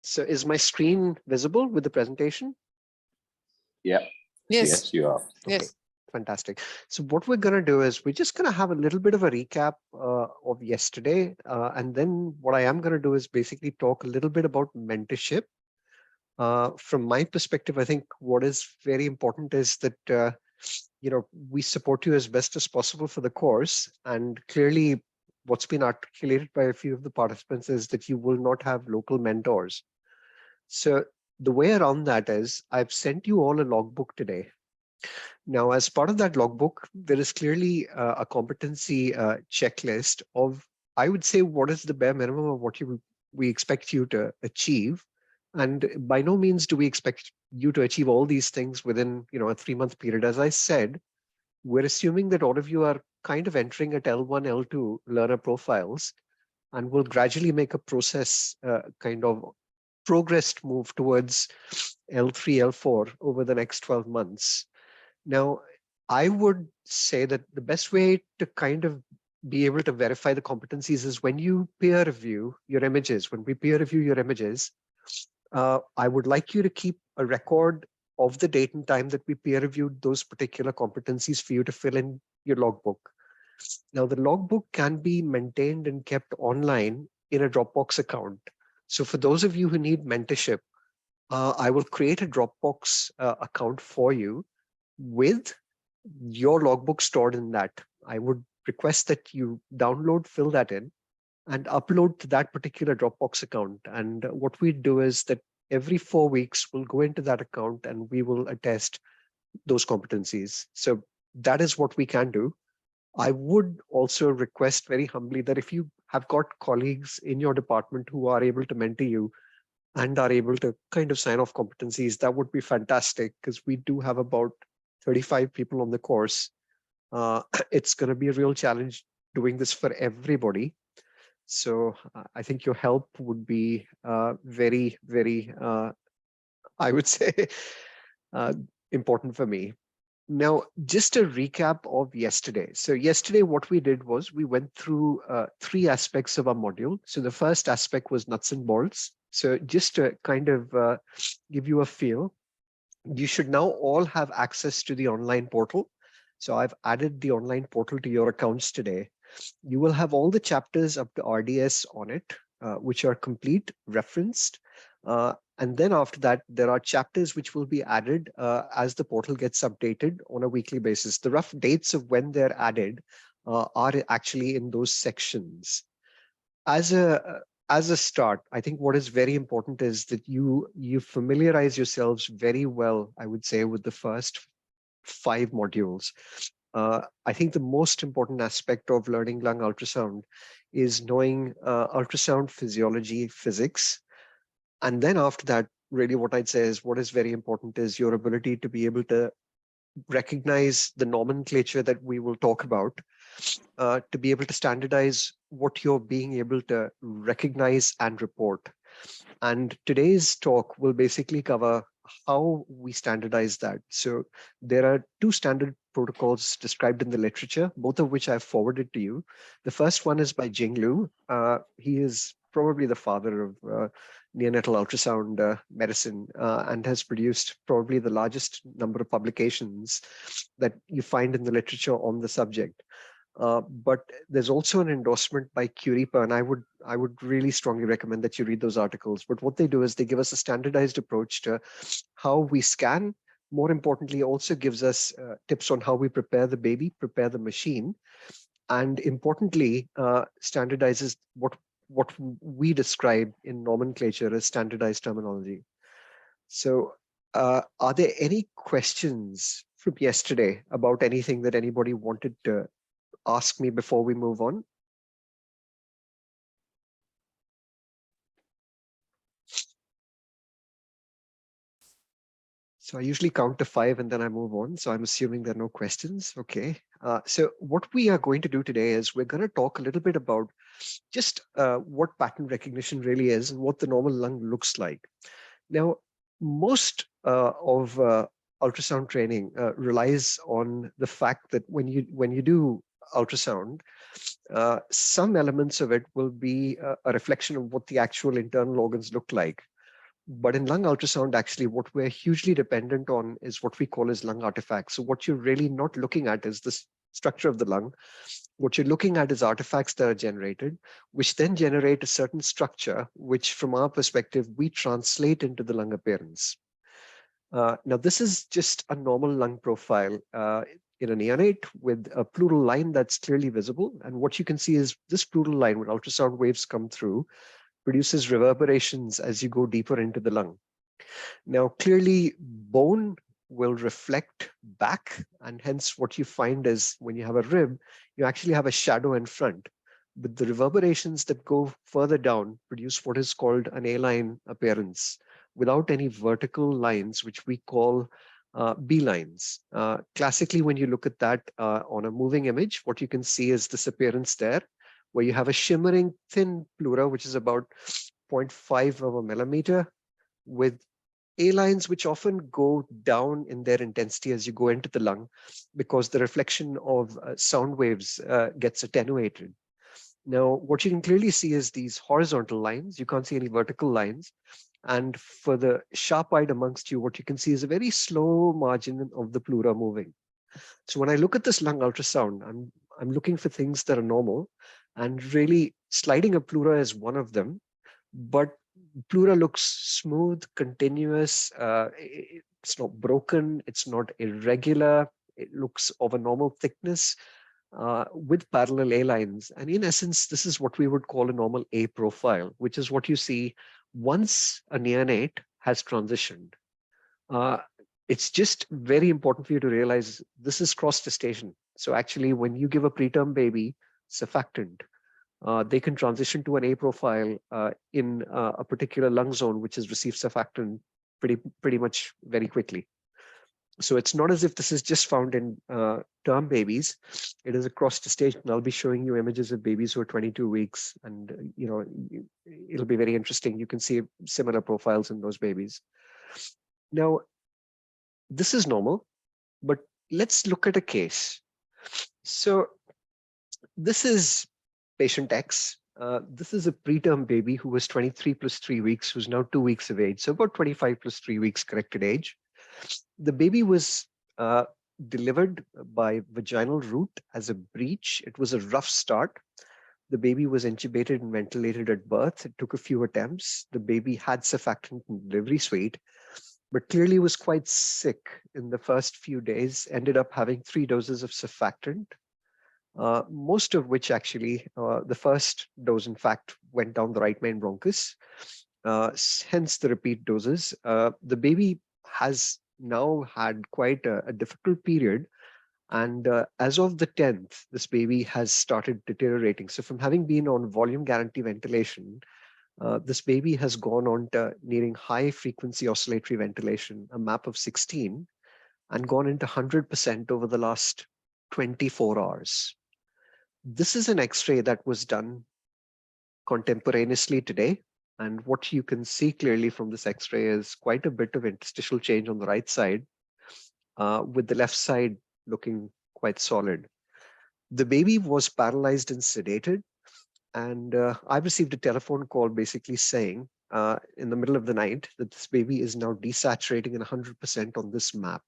So is my screen visible with the presentation? Yeah. Yes. Yes, you are. Okay. Yes. Fantastic. So what we're going to do is we're just going to have a little bit of a recap of yesterday. And then what I am going to do is basically talk a little bit about mentorship. From my perspective, I think what is very important is that, we support you as best as possible for the course. And clearly what's been articulated by a few of the participants is that you will not have local mentors. So the way around that is I've sent you all a logbook today. Now, as part of that logbook, there is clearly a competency checklist of, I would say, what is the bare minimum of what we expect you to achieve. And by no means do we expect you to achieve all these things within a 3-month period. As I said, we're assuming that all of you are kind of entering at L1, L2 learner profiles, and will gradually make a process kind of progressed move towards L3, L4 over the next 12 months. Now, I would say that the best way to kind of be able to verify the competencies is when you peer review your images. When we peer review your images, I would like you to keep a record of the date and time that we peer reviewed those particular competencies for you to fill in your logbook. Now, the logbook can be maintained and kept online in a Dropbox account. So for those of you who need mentorship, I will create a Dropbox account for you with your logbook stored in that. I would request that you download, fill that in, and upload to that particular Dropbox account. And what we do is that every 4 weeks, we'll go into that account and we will attest those competencies. So that is what we can do. I would also request very humbly that if you have got colleagues in your department who are able to mentor you and are able to kind of sign off competencies, that would be fantastic, because we do have about 35 people on the course. It's going to be a real challenge doing this for everybody. So I think your help would be very, very, I would say, important for me. Now, just a recap of yesterday. So yesterday, what we did was we went through 3 aspects of our module. So the first aspect was nuts and bolts. So just to kind of give you a feel, you should now all have access to the online portal. So I've added the online portal to your accounts today. You will have all the chapters up to RDS on it, which are complete, referenced. And then after that, there are chapters which will be added as the portal gets updated on a weekly basis. The rough dates of when they're added are actually in those sections. As a start, I think what is very important is that you familiarize yourselves very well, I would say, with the first 5 modules. I think the most important aspect of learning lung ultrasound is knowing ultrasound physiology, physics. And then after that, really what I'd say is what is very important is your ability to be able to recognize the nomenclature that we will talk about, to be able to standardize what you're being able to recognize and report. And today's talk will basically cover how we standardize that. So there are 2 standard protocols described in the literature, both of which I've forwarded to you. The first one is by Jing Liu. He is probably the father of neonatal ultrasound medicine, and has produced probably the largest number of publications that you find in the literature on the subject. But there's also an endorsement by Curipa, and I would really strongly recommend that you read those articles. But what they do is they give us a standardized approach to how we scan. More importantly, also gives us tips on how we prepare the baby, prepare the machine, and importantly, standardizes what we describe in nomenclature as standardized terminology. So are there any questions from yesterday about anything that anybody wanted to ask me before we move on? So I usually count to 5 and then I move on. So I'm assuming there are no questions. Okay. So what we are going to do today is we're going to talk a little bit about just what pattern recognition really is and what the normal lung looks like. Now, most of ultrasound training relies on the fact that when you do ultrasound, some elements of it will be a reflection of what the actual internal organs look like. But in lung ultrasound, actually, what we're hugely dependent on is what we call as lung artifacts. So what you're really not looking at is the structure of the lung. What you're looking at is artifacts that are generated, which then generate a certain structure, which from our perspective, we translate into the lung appearance. Now, this is just a normal lung profile in a neonate with a pleural line that's clearly visible. And what you can see is this pleural line, when ultrasound waves come through, produces reverberations as you go deeper into the lung. Now, clearly, bone will reflect back, and hence what you find is when you have a rib, you actually have a shadow in front. But the reverberations that go further down produce what is called an A-line appearance without any vertical lines, which we call B-lines. Classically, when you look at that on a moving image, what you can see is this appearance there, where you have a shimmering thin pleura, which is about 0.5 of a millimeter, with A-lines which often go down in their intensity as you go into the lung because the reflection of sound waves gets attenuated. Now, what you can clearly see is these horizontal lines. You can't see any vertical lines. And for the sharp-eyed amongst you, what you can see is a very slow margin of the pleura moving. So when I look at this lung ultrasound, I'm looking for things that are normal, and really sliding a pleura is one of them. But pleura looks smooth, continuous. It's not broken. It's not irregular. It looks of a normal thickness with parallel A lines. And in essence, this is what we would call a normal A profile, which is what you see once a neonate has transitioned. It's just very important for you to realize this is cross gestation. So actually, when you give a preterm baby surfactant, they can transition to an A profile in a particular lung zone, which has received surfactant pretty much very quickly. So it's not as if this is just found in term babies. It is across gestation. I'll be showing you images of babies who are 22 weeks, and it'll be very interesting. You can see similar profiles in those babies. Now, this is normal, but let's look at a case. So this is patient X. This is a preterm baby who was 23 plus 3 weeks, who's now 2 weeks of age. So about 25 plus 3 weeks corrected age. The baby was delivered by vaginal route as a breech. It was a rough start. The baby was intubated and ventilated at birth. It took a few attempts. The baby had surfactant in the delivery suite, but clearly was quite sick in the first few days, ended up having 3 doses of surfactant. Most of which actually, the first dose, in fact, went down the right main bronchus, hence the repeat doses. The baby has now had quite a difficult period. And as of the 10th, this baby has started deteriorating. So from having been on volume guarantee ventilation, this baby has gone on to needing high frequency oscillatory ventilation, a MAP of 16, and gone into 100% over the last 24 hours. This is an X-ray that was done contemporaneously today. And what you can see clearly from this X-ray is quite a bit of interstitial change on the right side, with the left side looking quite solid. The baby was paralyzed and sedated. And I received a telephone call basically saying in the middle of the night that this baby is now desaturating in 100% on this map.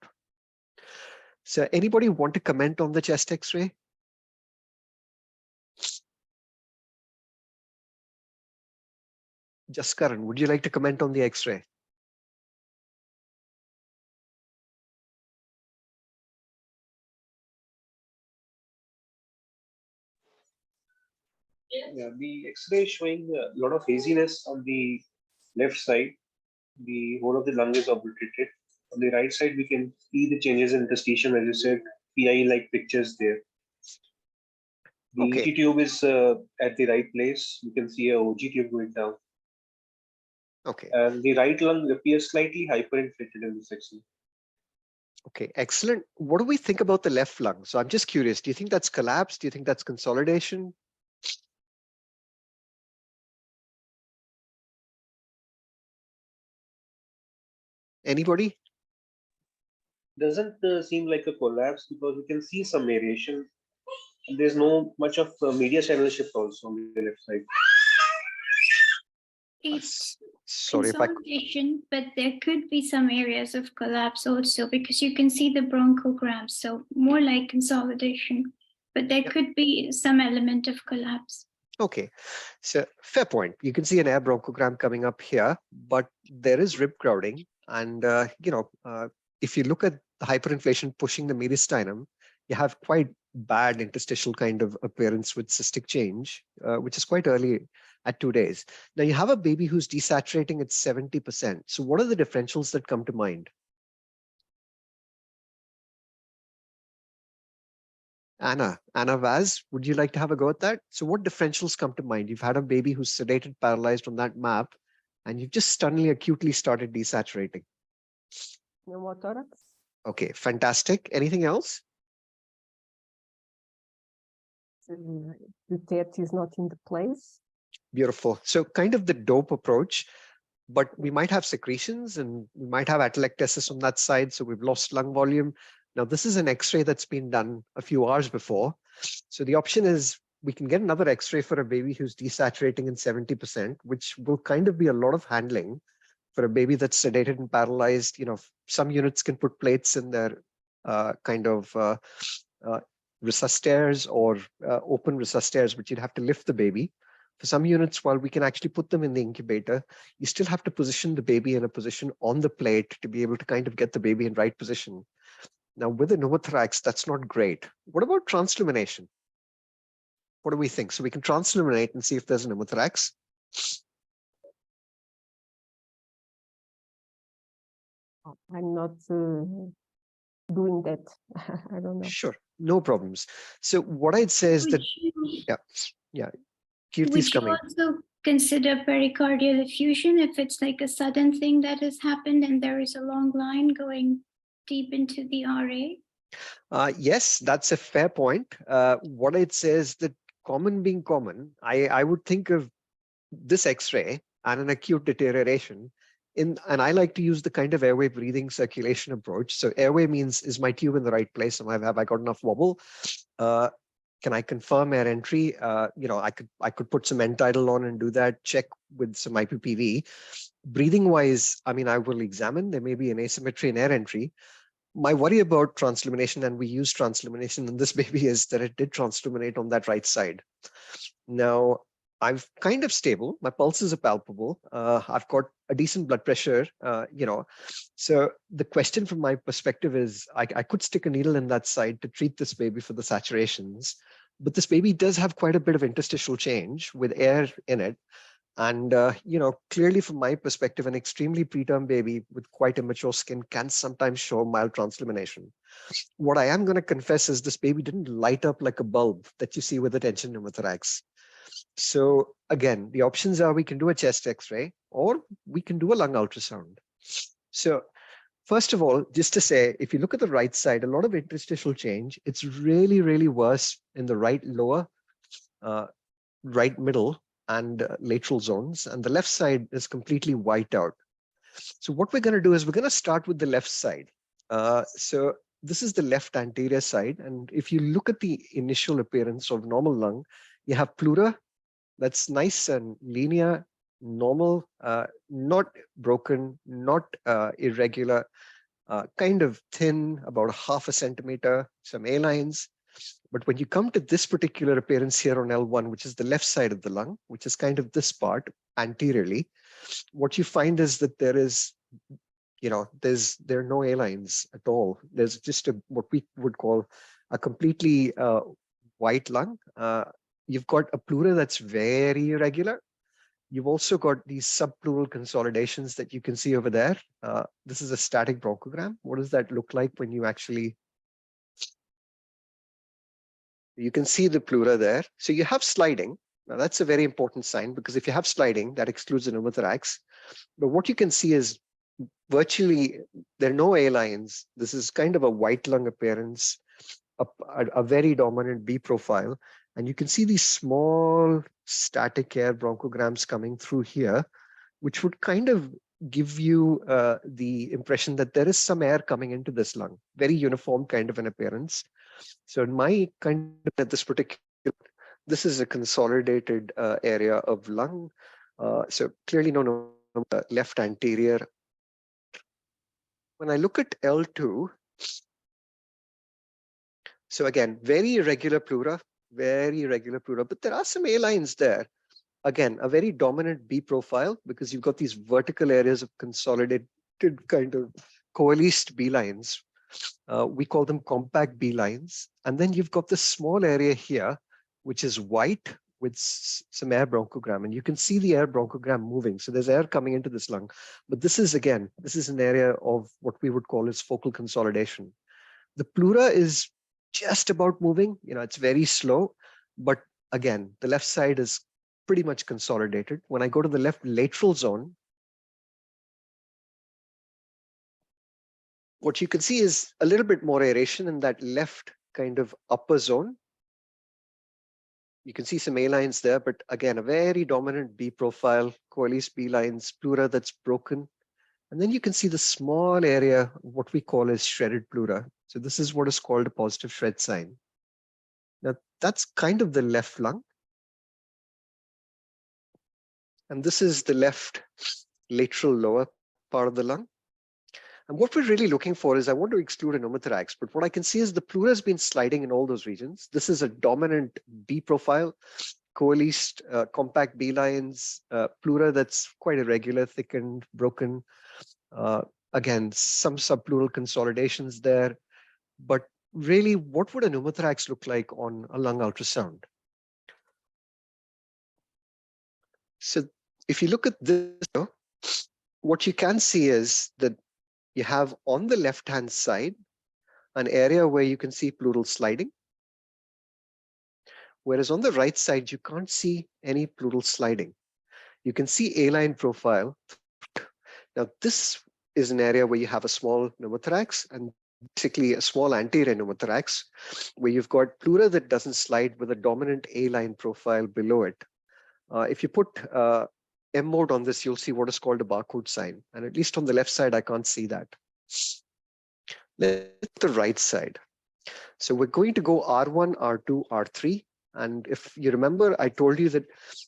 So anybody want to comment on the chest X-ray? Jaskaran, would you like to comment on the X-ray? Yeah, the X-ray is showing a lot of haziness on the left side. The whole of the lung is obliterated. On the right side, we can see the changes in interstitium, as you said, PI-like pictures there. The Okay. ET tube is at the right place. You can see a OG tube going down. Okay. And the right lung appears slightly hyperinflated in this X-ray. Okay, excellent. What do we think about the left lung? So I'm just curious, do you think that's collapse? Do you think that's consolidation? Anybody? Doesn't seem like a collapse because we can see some aeration. There's no much of media channel shift also on the left side. Sorry if I... Consolidation, but there could be some areas of collapse also, because you can see the bronchograms, so more like consolidation, but there could be some element of collapse. Okay, so fair point. You can see an air bronchogram coming up here, but there is rib crowding. And, if you look at the hyperinflation pushing the mediastinum, you have quite bad interstitial kind of appearance with cystic change, which is quite early at 2 days. Now you have a baby who's desaturating at 70%. So what are the differentials that come to mind? Anna Vaz, would you like to have a go at that? So what differentials come to mind? You've had a baby who's sedated, paralyzed on that map, and you've just suddenly acutely started desaturating. Pneumothorax. Okay, fantastic. Anything else? The TET is not in the place. Beautiful. So kind of the dope approach, but we might have secretions and we might have atelectasis on that side. So we've lost lung volume. Now, this is an X-ray that's been done a few hours before. So the option is we can get another X-ray for a baby who's desaturating in 70%, which will kind of be a lot of handling for a baby that's sedated and paralyzed. Some units can put plates in their resuscitaires or open resuscitaires, but you'd have to lift the baby. For some units, while we can actually put them in the incubator, you still have to position the baby in a position on the plate to be able to kind of get the baby in right position. Now, with a pneumothorax, that's not great. What about transillumination? What do we think? So we can transilluminate and see if there's a pneumothorax. I'm not doing that. I don't know. Sure, no problems. So what I'd say is that, Kirti's Would you coming. also consider pericardial effusion if it's like a sudden thing that has happened and there is a long line going deep into the RA? Yes, that's a fair point. What I'd say is that common being common, I would think of this X-ray and an acute deterioration and I like to use the kind of airway breathing circulation approach. So airway means, is my tube in the right place? Have I got enough wobble? Can I confirm air entry? I could put some end-tidal on and do that, check with some IPPV. Breathing wise, I will examine, there may be an asymmetry in air entry. My worry about transillumination, and we use transillumination in this baby, is that it did transilluminate on that right side. Now, I'm kind of stable. My pulses are palpable. I've got a decent blood pressure, So the question from my perspective is, I could stick a needle in that side to treat this baby for the saturations, but this baby does have quite a bit of interstitial change with air in it. And, clearly from my perspective, an extremely preterm baby with quite immature skin can sometimes show mild transillumination. What I am going to confess is this baby didn't light up like a bulb that you see with a tension pneumothorax. So again, the options are we can do a chest X-ray or we can do a lung ultrasound. So first of all, just to say, if you look at the right side, a lot of interstitial change. It's really, really worse in the right lower, right middle, and lateral zones, and the left side is completely wiped out. So what we're going to do is we're going to start with the left side. So this is the left anterior side, and if you look at the initial appearance of normal lung, you have pleura that's nice and linear, normal, not broken, not irregular, kind of thin, about 0.5 centimeter, some A lines. But when you come to this particular appearance here on L1, which is the left side of the lung, which is kind of this part anteriorly, what you find is that there is, there are no A lines at all. There's just what we would call a completely white lung. You've got a pleura that's very irregular. You've also got these subpleural consolidations that you can see over there. This is a static bronchogram. What does that look like when you actually... You can see the pleura there. So you have sliding. Now that's a very important sign, because if you have sliding, that excludes the pneumothorax. But what you can see is virtually there are no A lines. This is kind of a white lung appearance, a very dominant B profile. And you can see these small static air bronchograms coming through here, which would kind of give you the impression that there is some air coming into this lung, very uniform kind of an appearance. So in my kind of at this particular, this is a consolidated area of lung. So clearly no left anterior. When I look at L2, so again, very irregular pleura, but there are some A lines there. Again, a very dominant B profile because you've got these vertical areas of consolidated kind of coalesced B lines. We call them compact B lines. And then you've got this small area here, which is white with some air bronchogram. And you can see the air bronchogram moving. So there's air coming into this lung. But this is an area of what we would call as focal consolidation. The pleura is just about moving. It's very slow. But again, the left side is pretty much consolidated. When I go to the left lateral zone, what you can see is a little bit more aeration in that left kind of upper zone. You can see some A lines there, but again, a very dominant B profile, coalesced B lines, pleura that's broken. And then you can see the small area, what we call as shredded pleura. So this is what is called a positive shred sign. Now, that's kind of the left lung. And this is the left lateral lower part of the lung. And what we're really looking for is I want to exclude a pneumothorax, but what I can see is the pleura has been sliding in all those regions. This is a dominant B profile, coalesced compact B lines, pleura that's quite irregular, thickened, broken. Again, some subpleural consolidations there. But really, what would a pneumothorax look like on a lung ultrasound? So if you look at this, what you can see is that you have on the left-hand side an area where you can see pleural sliding, whereas on the right side, you can't see any pleural sliding. You can see A-line profile. Now, this is an area where you have a small pneumothorax and basically a small anterior pneumothorax, where you've got pleura that doesn't slide with a dominant A-line profile below it. If you put M mode on this, you'll see what is called a barcode sign. And at least on the left side, I can't see that. Let's the right side. So we're going to go R1, R2, R3. And if you remember, I told you that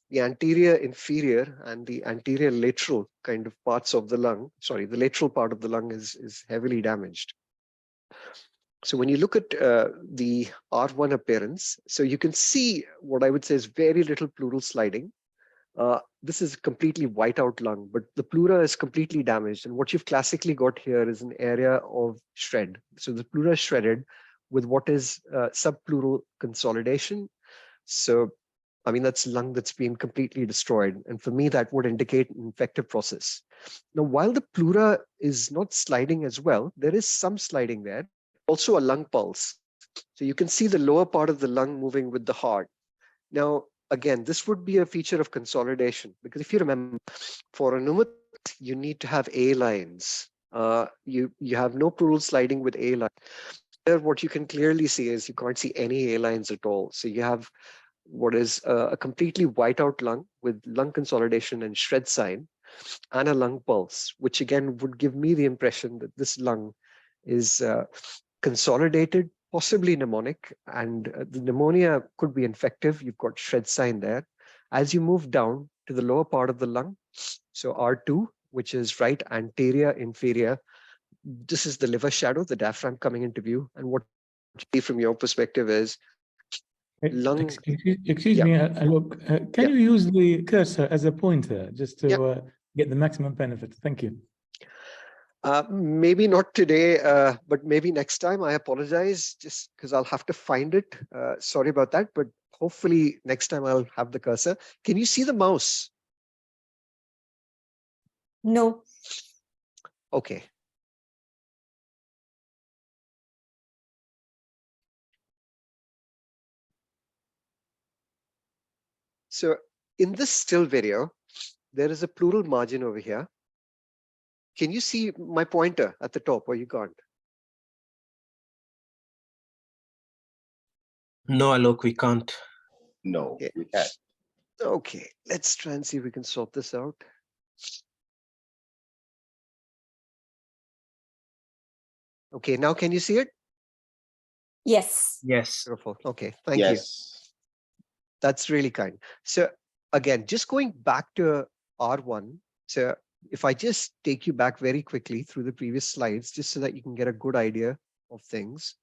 the anterior inferior and the anterior lateral kind of parts of the lung, the lateral part of the lung is heavily damaged. So when you look at the R1 appearance, so you can see what I would say is very little pleural sliding. This is a completely white out lung, but the pleura is completely damaged. And what you've classically got here is an area of shred. So the pleura is shredded with what is subpleural consolidation. So, I mean, that's lung that's been completely destroyed. And for me, that would indicate an infective process. Now, while the pleura is not sliding as well, there is some sliding there. Also a lung pulse. So you can see the lower part of the lung moving with the heart. Now, again, this would be a feature of consolidation, because if you remember, for a pneumothorax, you need to have A lines. You have no pleural sliding with A lines. There, what you can clearly see is you can't see any A lines at all. So you have what is a completely white out lung with lung consolidation and shred sign, and a lung pulse, which again would give me the impression that this lung is consolidated, possibly pneumonic, and the pneumonia could be infective. You've got shred sign there. As you move down to the lower part of the lung, so R2, which is right anterior inferior, this is the liver shadow, the diaphragm coming into view. And what you see from your perspective is lung. Excuse me, Alok, can you use the cursor as a pointer just to get the maximum benefit? Thank you. Maybe not today, but maybe next time. I apologize, just because I'll have to find it. Sorry about that, but hopefully next time I'll have the cursor. Can you see the mouse? No. Okay. So in this still video, there is a pleural margin over here. Can you see my pointer at the top, or you can't? No, Alok, we can't. No, Okay. we can't. Okay, let's try and see if we can sort this out. Okay, now can you see it? Yes. Yes. Beautiful. Okay, thank you. Yes. That's really kind. So again, just going back to R1. So if I just take you back very quickly through the previous slides, just so that you can get a good idea of things.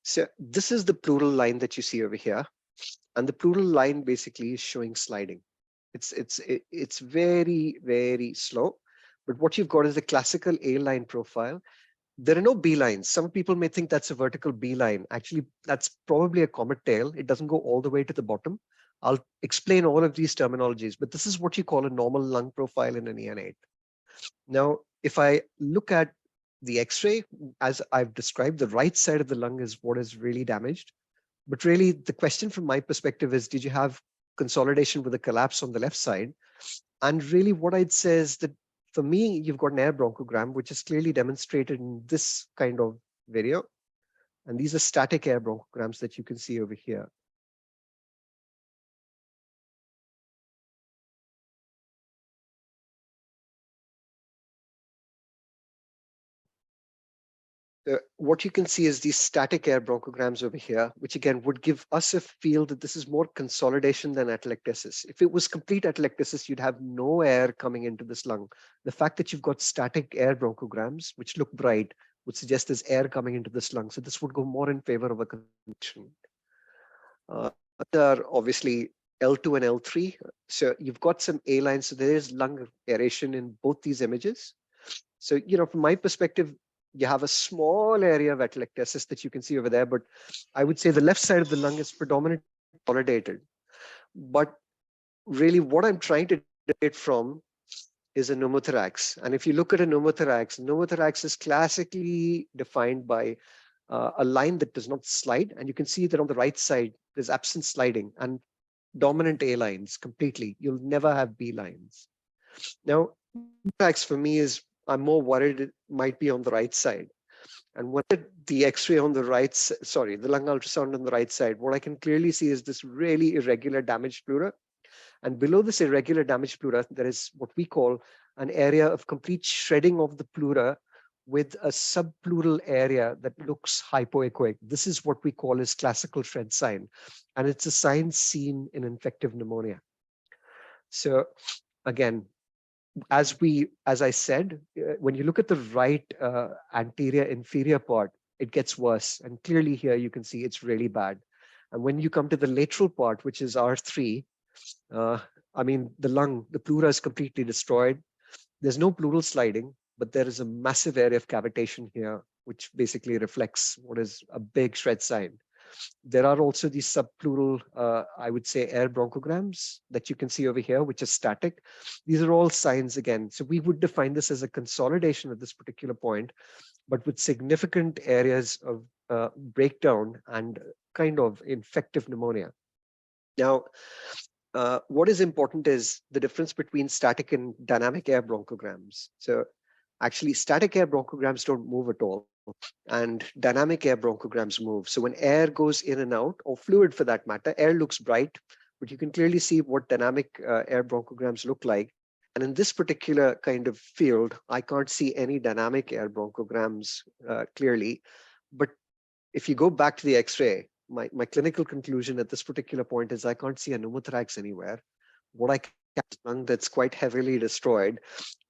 So this is the pleural line that you see over here. And the pleural line basically is showing sliding. It's very, very slow. But what you've got is the classical A line profile. There are no B lines. Some people may think that's a vertical B line. Actually, that's probably a comet tail. It doesn't go all the way to the bottom. I'll explain all of these terminologies, but this is what you call a normal lung profile in a neonate. Now, if I look at the X-ray, as I've described, the right side of the lung is what is really damaged. But really, the question from my perspective is, did you have consolidation with a collapse on the left side? And really what I'd say is that for me, you've got an air bronchogram, which is clearly demonstrated in this kind of video. And these are static air bronchograms that you can see over here. What you can see is these static air bronchograms over here, which again would give us a feel that this is more consolidation than atelectasis. If it was complete atelectasis, you'd have no air coming into this lung. The fact that you've got static air bronchograms, which look bright, would suggest there's air coming into this lung. So this would go more in favor of a condition. There are obviously L2 and L3. So you've got some A lines. So there is lung aeration in both these images. So, from my perspective, you have a small area of atelectasis that you can see over there, but I would say the left side of the lung is predominantly consolidated. But really what I'm trying to get from is a pneumothorax. And if you look at a pneumothorax is classically defined by a line that does not slide. And you can see that on the right side, there's absent sliding and dominant A lines completely. You'll never have B lines. Now, pneumothorax for me is, I'm more worried it might be on the right side. And when the X-ray on the right, the lung ultrasound on the right side, what I can clearly see is this really irregular damaged pleura. And below this irregular damaged pleura, there is what we call an area of complete shredding of the pleura with a subpleural area that looks hypoechoic. This is what we call as classical shred sign. And it's a sign seen in infective pneumonia. So again, as I said, when you look at the right anterior inferior part, it gets worse. And clearly here you can see it's really bad. And when you come to the lateral part, which is R3, the pleura is completely destroyed. There's no pleural sliding, but there is a massive area of cavitation here, which basically reflects what is a big shred sign. There are also these subpleural, I would say, air bronchograms that you can see over here, which is static. These are all signs again. So we would define this as a consolidation at this particular point, but with significant areas of breakdown and kind of infective pneumonia. Now, what is important is the difference between static and dynamic air bronchograms. So actually, static air bronchograms don't move at all, and dynamic air bronchograms move. So when air goes in and out, or fluid for that matter, air looks bright, but you can clearly see what dynamic air bronchograms look like. And in this particular kind of field, I can't see any dynamic air bronchograms clearly. But if you go back to the X-ray, my clinical conclusion at this particular point is I can't see a pneumothorax anywhere. What I can see is a lung that's quite heavily destroyed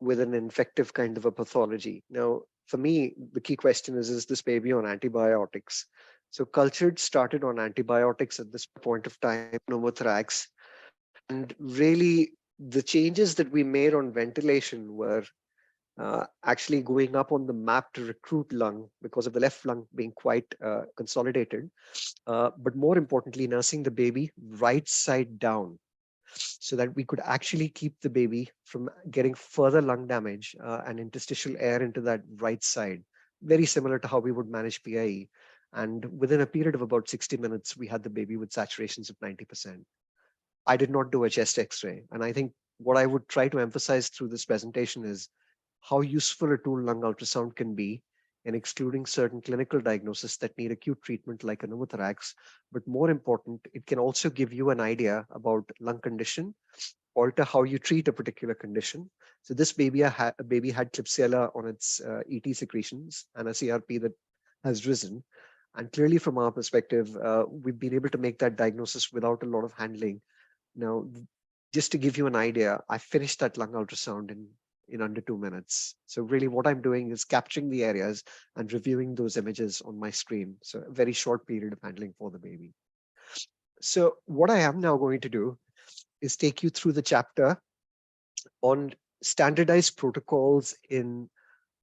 with an infective kind of a pathology. Now, for me, the key question is this baby on antibiotics? So cultured started on antibiotics at this point of time, pneumothorax. And really, the changes that we made on ventilation were actually going up on the map to recruit lung because of the left lung being quite consolidated. But more importantly, nursing the baby right side down so that we could actually keep the baby from getting further lung damage and interstitial air into that right side, very similar to how we would manage PIE. And within a period of about 60 minutes, we had the baby with saturations of 90%. I did not do a chest X-ray. And I think what I would try to emphasize through this presentation is how useful a tool lung ultrasound can be in excluding certain clinical diagnoses that need acute treatment like a pneumothorax. But more important, it can also give you an idea about lung condition, alter how you treat a particular condition. So this baby had Klebsiella on its ET secretions and a CRP that has risen. And clearly from our perspective, we've been able to make that diagnosis without a lot of handling. Now, just to give you an idea, I finished that lung ultrasound in under 2 minutes. So really what I'm doing is capturing the areas and reviewing those images on my screen. So a very short period of handling for the baby. So what I am now going to do is take you through the chapter on standardized protocols in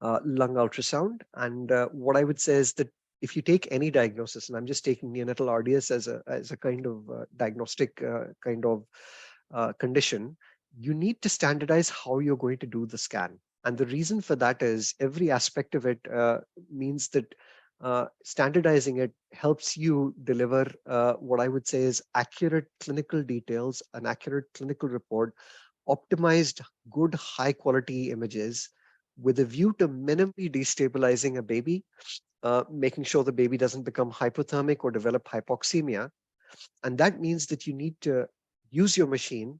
lung ultrasound. And what I would say is that if you take any diagnosis, and I'm just taking neonatal RDS as a kind of diagnostic kind of condition, you need to standardize how you're going to do the scan. And the reason for that is every aspect of it means that standardizing it helps you deliver what I would say is accurate clinical details, an accurate clinical report, optimized, good, high quality images with a view to minimally destabilizing a baby, making sure the baby doesn't become hypothermic or develop hypoxemia. And that means that you need to use your machine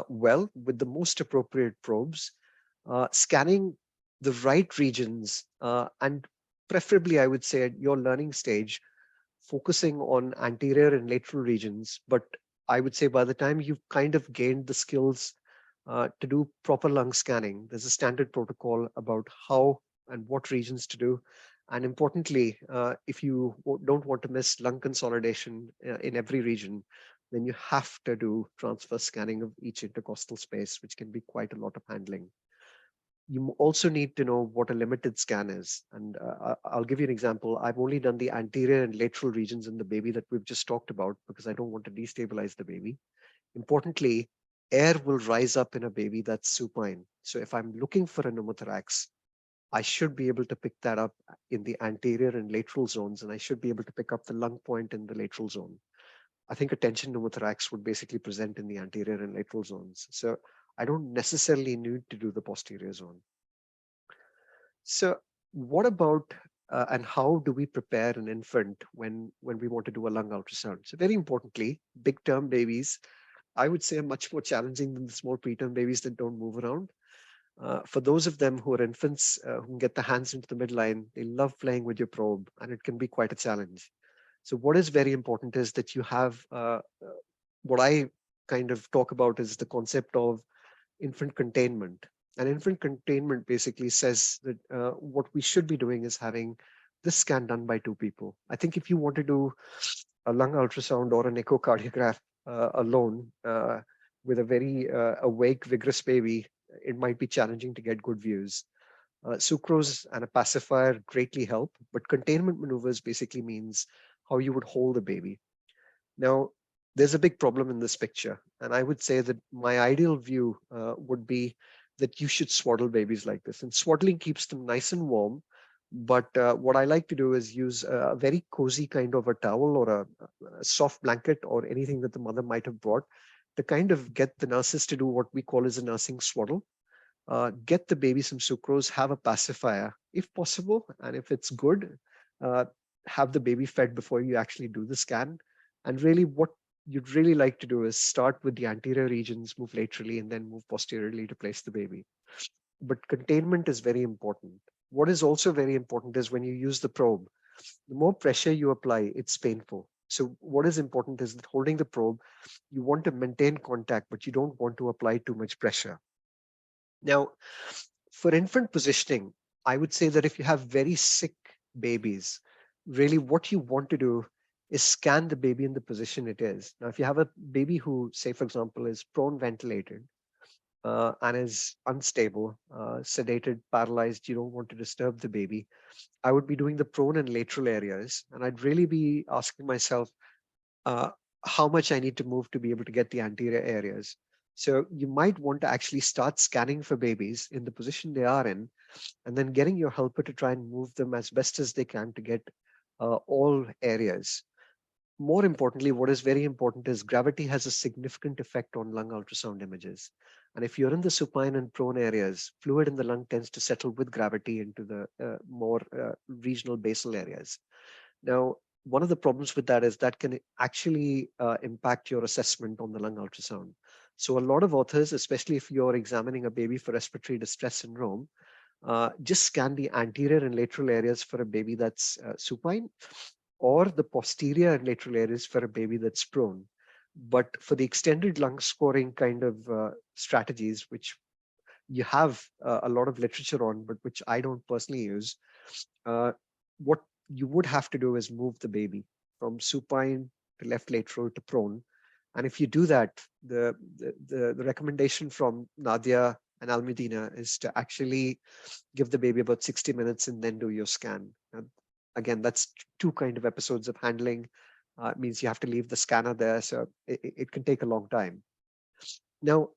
well with the most appropriate probes, scanning the right regions, and preferably, I would say, at your learning stage, focusing on anterior and lateral regions. But I would say by the time you've kind of gained the skills to do proper lung scanning, there's a standard protocol about how and what regions to do. And importantly, if you don't want to miss lung consolidation in every region, then you have to do transfer scanning of each intercostal space, which can be quite a lot of handling. You also need to know what a limited scan is. And I'll give you an example. I've only done the anterior and lateral regions in the baby that we've just talked about because I don't want to destabilize the baby. Importantly, air will rise up in a baby that's supine. So if I'm looking for a pneumothorax, I should be able to pick that up in the anterior and lateral zones, and I should be able to pick up the lung point in the lateral zone. I think a tension pneumothorax would basically present in the anterior and lateral zones. So I don't necessarily need to do the posterior zone. So what about and how do we prepare an infant when we want to do a lung ultrasound? So very importantly, big term babies, I would say, are much more challenging than the small preterm babies that don't move around. For those of them who are infants who can get their hands into the midline, they love playing with your probe, and it can be quite a challenge. So what is very important is that you have what I kind of talk about is the concept of infant containment. And infant containment basically says that what we should be doing is having this scan done by 2 people. I think if you want to do a lung ultrasound or an echocardiograph alone with a very awake, vigorous baby, it might be challenging to get good views. Sucrose and a pacifier greatly help, but containment maneuvers basically means how you would hold the baby. Now, there's a big problem in this picture, and I would say that my ideal view would be that you should swaddle babies like this, and swaddling keeps them nice and warm. But what I like to do is use a very cozy kind of a towel or a soft blanket or anything that the mother might have brought to kind of get the nurses to do what we call as a nursing swaddle. Get the baby some sucrose, have a pacifier if possible, and if it's good, have the baby fed before you actually do the scan. And really what you'd really like to do is start with the anterior regions, move laterally, and then move posteriorly to place the baby. But containment is very important. What is also very important is when you use the probe, the more pressure you apply, it's painful. So what is important is that holding the probe, you want to maintain contact, but you don't want to apply too much pressure. Now, for infant positioning, I would say that if you have very sick babies, really what you want to do is scan the baby in the position it is. Now, if you have a baby who, say, for example, is prone ventilated and is unstable, sedated, paralyzed, you don't want to disturb the baby, I would be doing the prone and lateral areas. And I'd really be asking myself how much I need to move to be able to get the anterior areas. So you might want to actually start scanning for babies in the position they are in, and then getting your helper to try and move them as best as they can to get all areas. More importantly, what is very important is gravity has a significant effect on lung ultrasound images. And if you're in the supine and prone areas, fluid in the lung tends to settle with gravity into the more regional basal areas. Now, one of the problems with that is that can actually impact your assessment on the lung ultrasound. So a lot of authors, especially if you're examining a baby for respiratory distress syndrome, just scan the anterior and lateral areas for a baby that's supine. or the posterior and lateral areas for a baby that's prone. But for the extended lung scoring kind of strategies, which you have a lot of literature on, but which I don't personally use, what you would have to do is move the baby from supine to left lateral to prone. And if you do that, the recommendation from Nadia and Almedina is to actually give the baby about 60 minutes and then do your scan. And again, that's 2 kind of episodes of handling. It means you have to leave the scanner there, so it can take a long time. Now,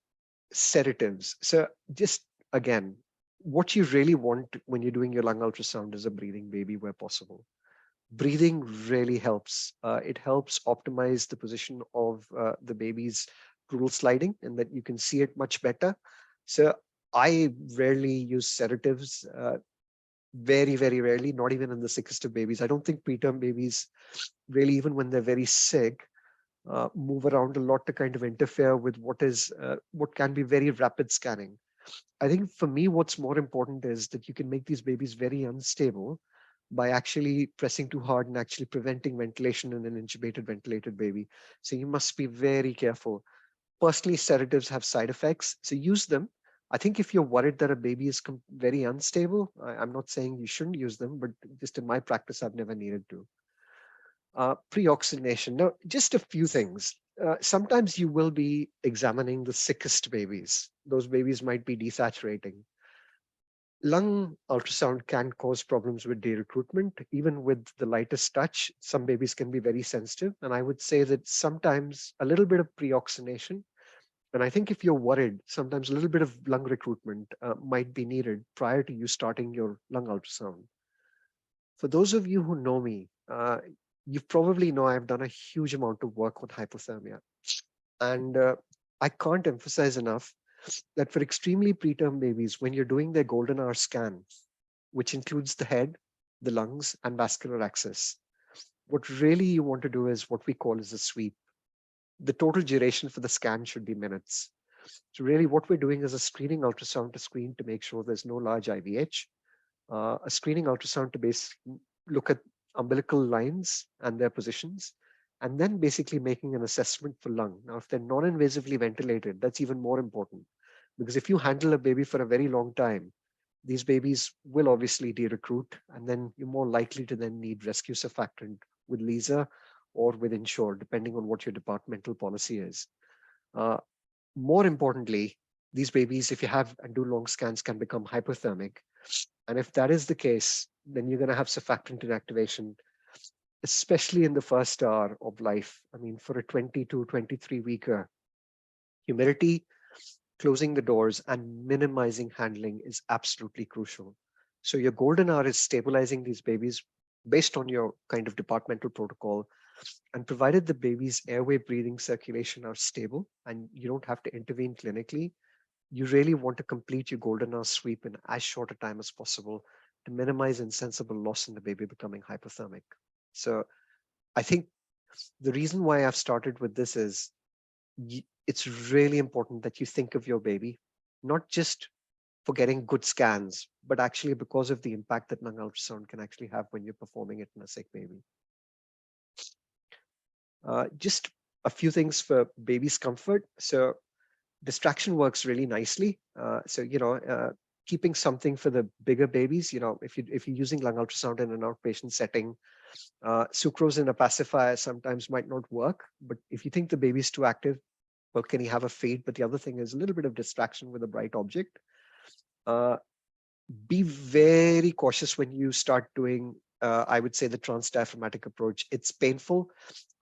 sedatives. So just again, what you really want when you're doing your lung ultrasound is a breathing baby where possible. Breathing really helps. It helps optimize the position of the baby's drool sliding, and that you can see it much better. So I rarely use sedatives, very, very rarely, not even in the sickest of babies. I don't think preterm babies really, even when they're very sick, move around a lot to kind of interfere with what can be very rapid scanning. I think for me, what's more important is that you can make these babies very unstable by actually pressing too hard and actually preventing ventilation in an intubated, ventilated baby. So you must be very careful. Personally, sedatives have side effects, so use them. I think if you're worried that a baby is very unstable, I'm not saying you shouldn't use them, but just in my practice, I've never needed to. Pre-oxygenation. Now, just a few things. Sometimes you will be examining the sickest babies. Those babies might be desaturating. Lung ultrasound can cause problems with de-recruitment. Even with the lightest touch, some babies can be very sensitive. And I would say that sometimes a little bit of pre-oxygenation, and I think if you're worried, sometimes a little bit of lung recruitment might be needed prior to you starting your lung ultrasound. For those of you who know me, you probably know I've done a huge amount of work on hypothermia. And I can't emphasize enough that for extremely preterm babies, when you're doing their golden hour scan, which includes the head, the lungs, and vascular access, what really you want to do is what we call as a sweep. The total duration for the scan should be minutes. So really what we're doing is a screening ultrasound to screen to make sure there's no large IVH, a screening ultrasound to basically look at umbilical lines and their positions, and then basically making an assessment for lung. Now, if they're non-invasively ventilated, that's even more important, because if you handle a baby for a very long time, these babies will obviously de-recruit, and then you're more likely to then need rescue surfactant with LISA or with Insure, depending on what your departmental policy is. More importantly, these babies, if you have and do long scans, can become hypothermic. And if that is the case, then you're going to have surfactant inactivation, especially in the first hour of life. I mean, for a 22, 23-weeker, humidity, closing the doors, and minimizing handling is absolutely crucial. So your golden hour is stabilizing these babies based on your kind of departmental protocol. And provided the baby's airway, breathing, circulation are stable and you don't have to intervene clinically, you really want to complete your golden hour sweep in as short a time as possible to minimize insensible loss in the baby becoming hypothermic. So I think the reason why I've started with this is it's really important that you think of your baby, not just for getting good scans, but actually because of the impact that lung ultrasound can actually have when you're performing it in a sick baby. Just a few things for baby's comfort. So distraction works really nicely. Keeping something for the bigger babies, if you're using lung ultrasound in an outpatient setting, sucrose in a pacifier sometimes might not work. But if you think the baby's too active, well, can you have a feed? But the other thing is a little bit of distraction with a bright object. Be very cautious when you start doing, I would say, the transdiaphragmatic approach. It's painful.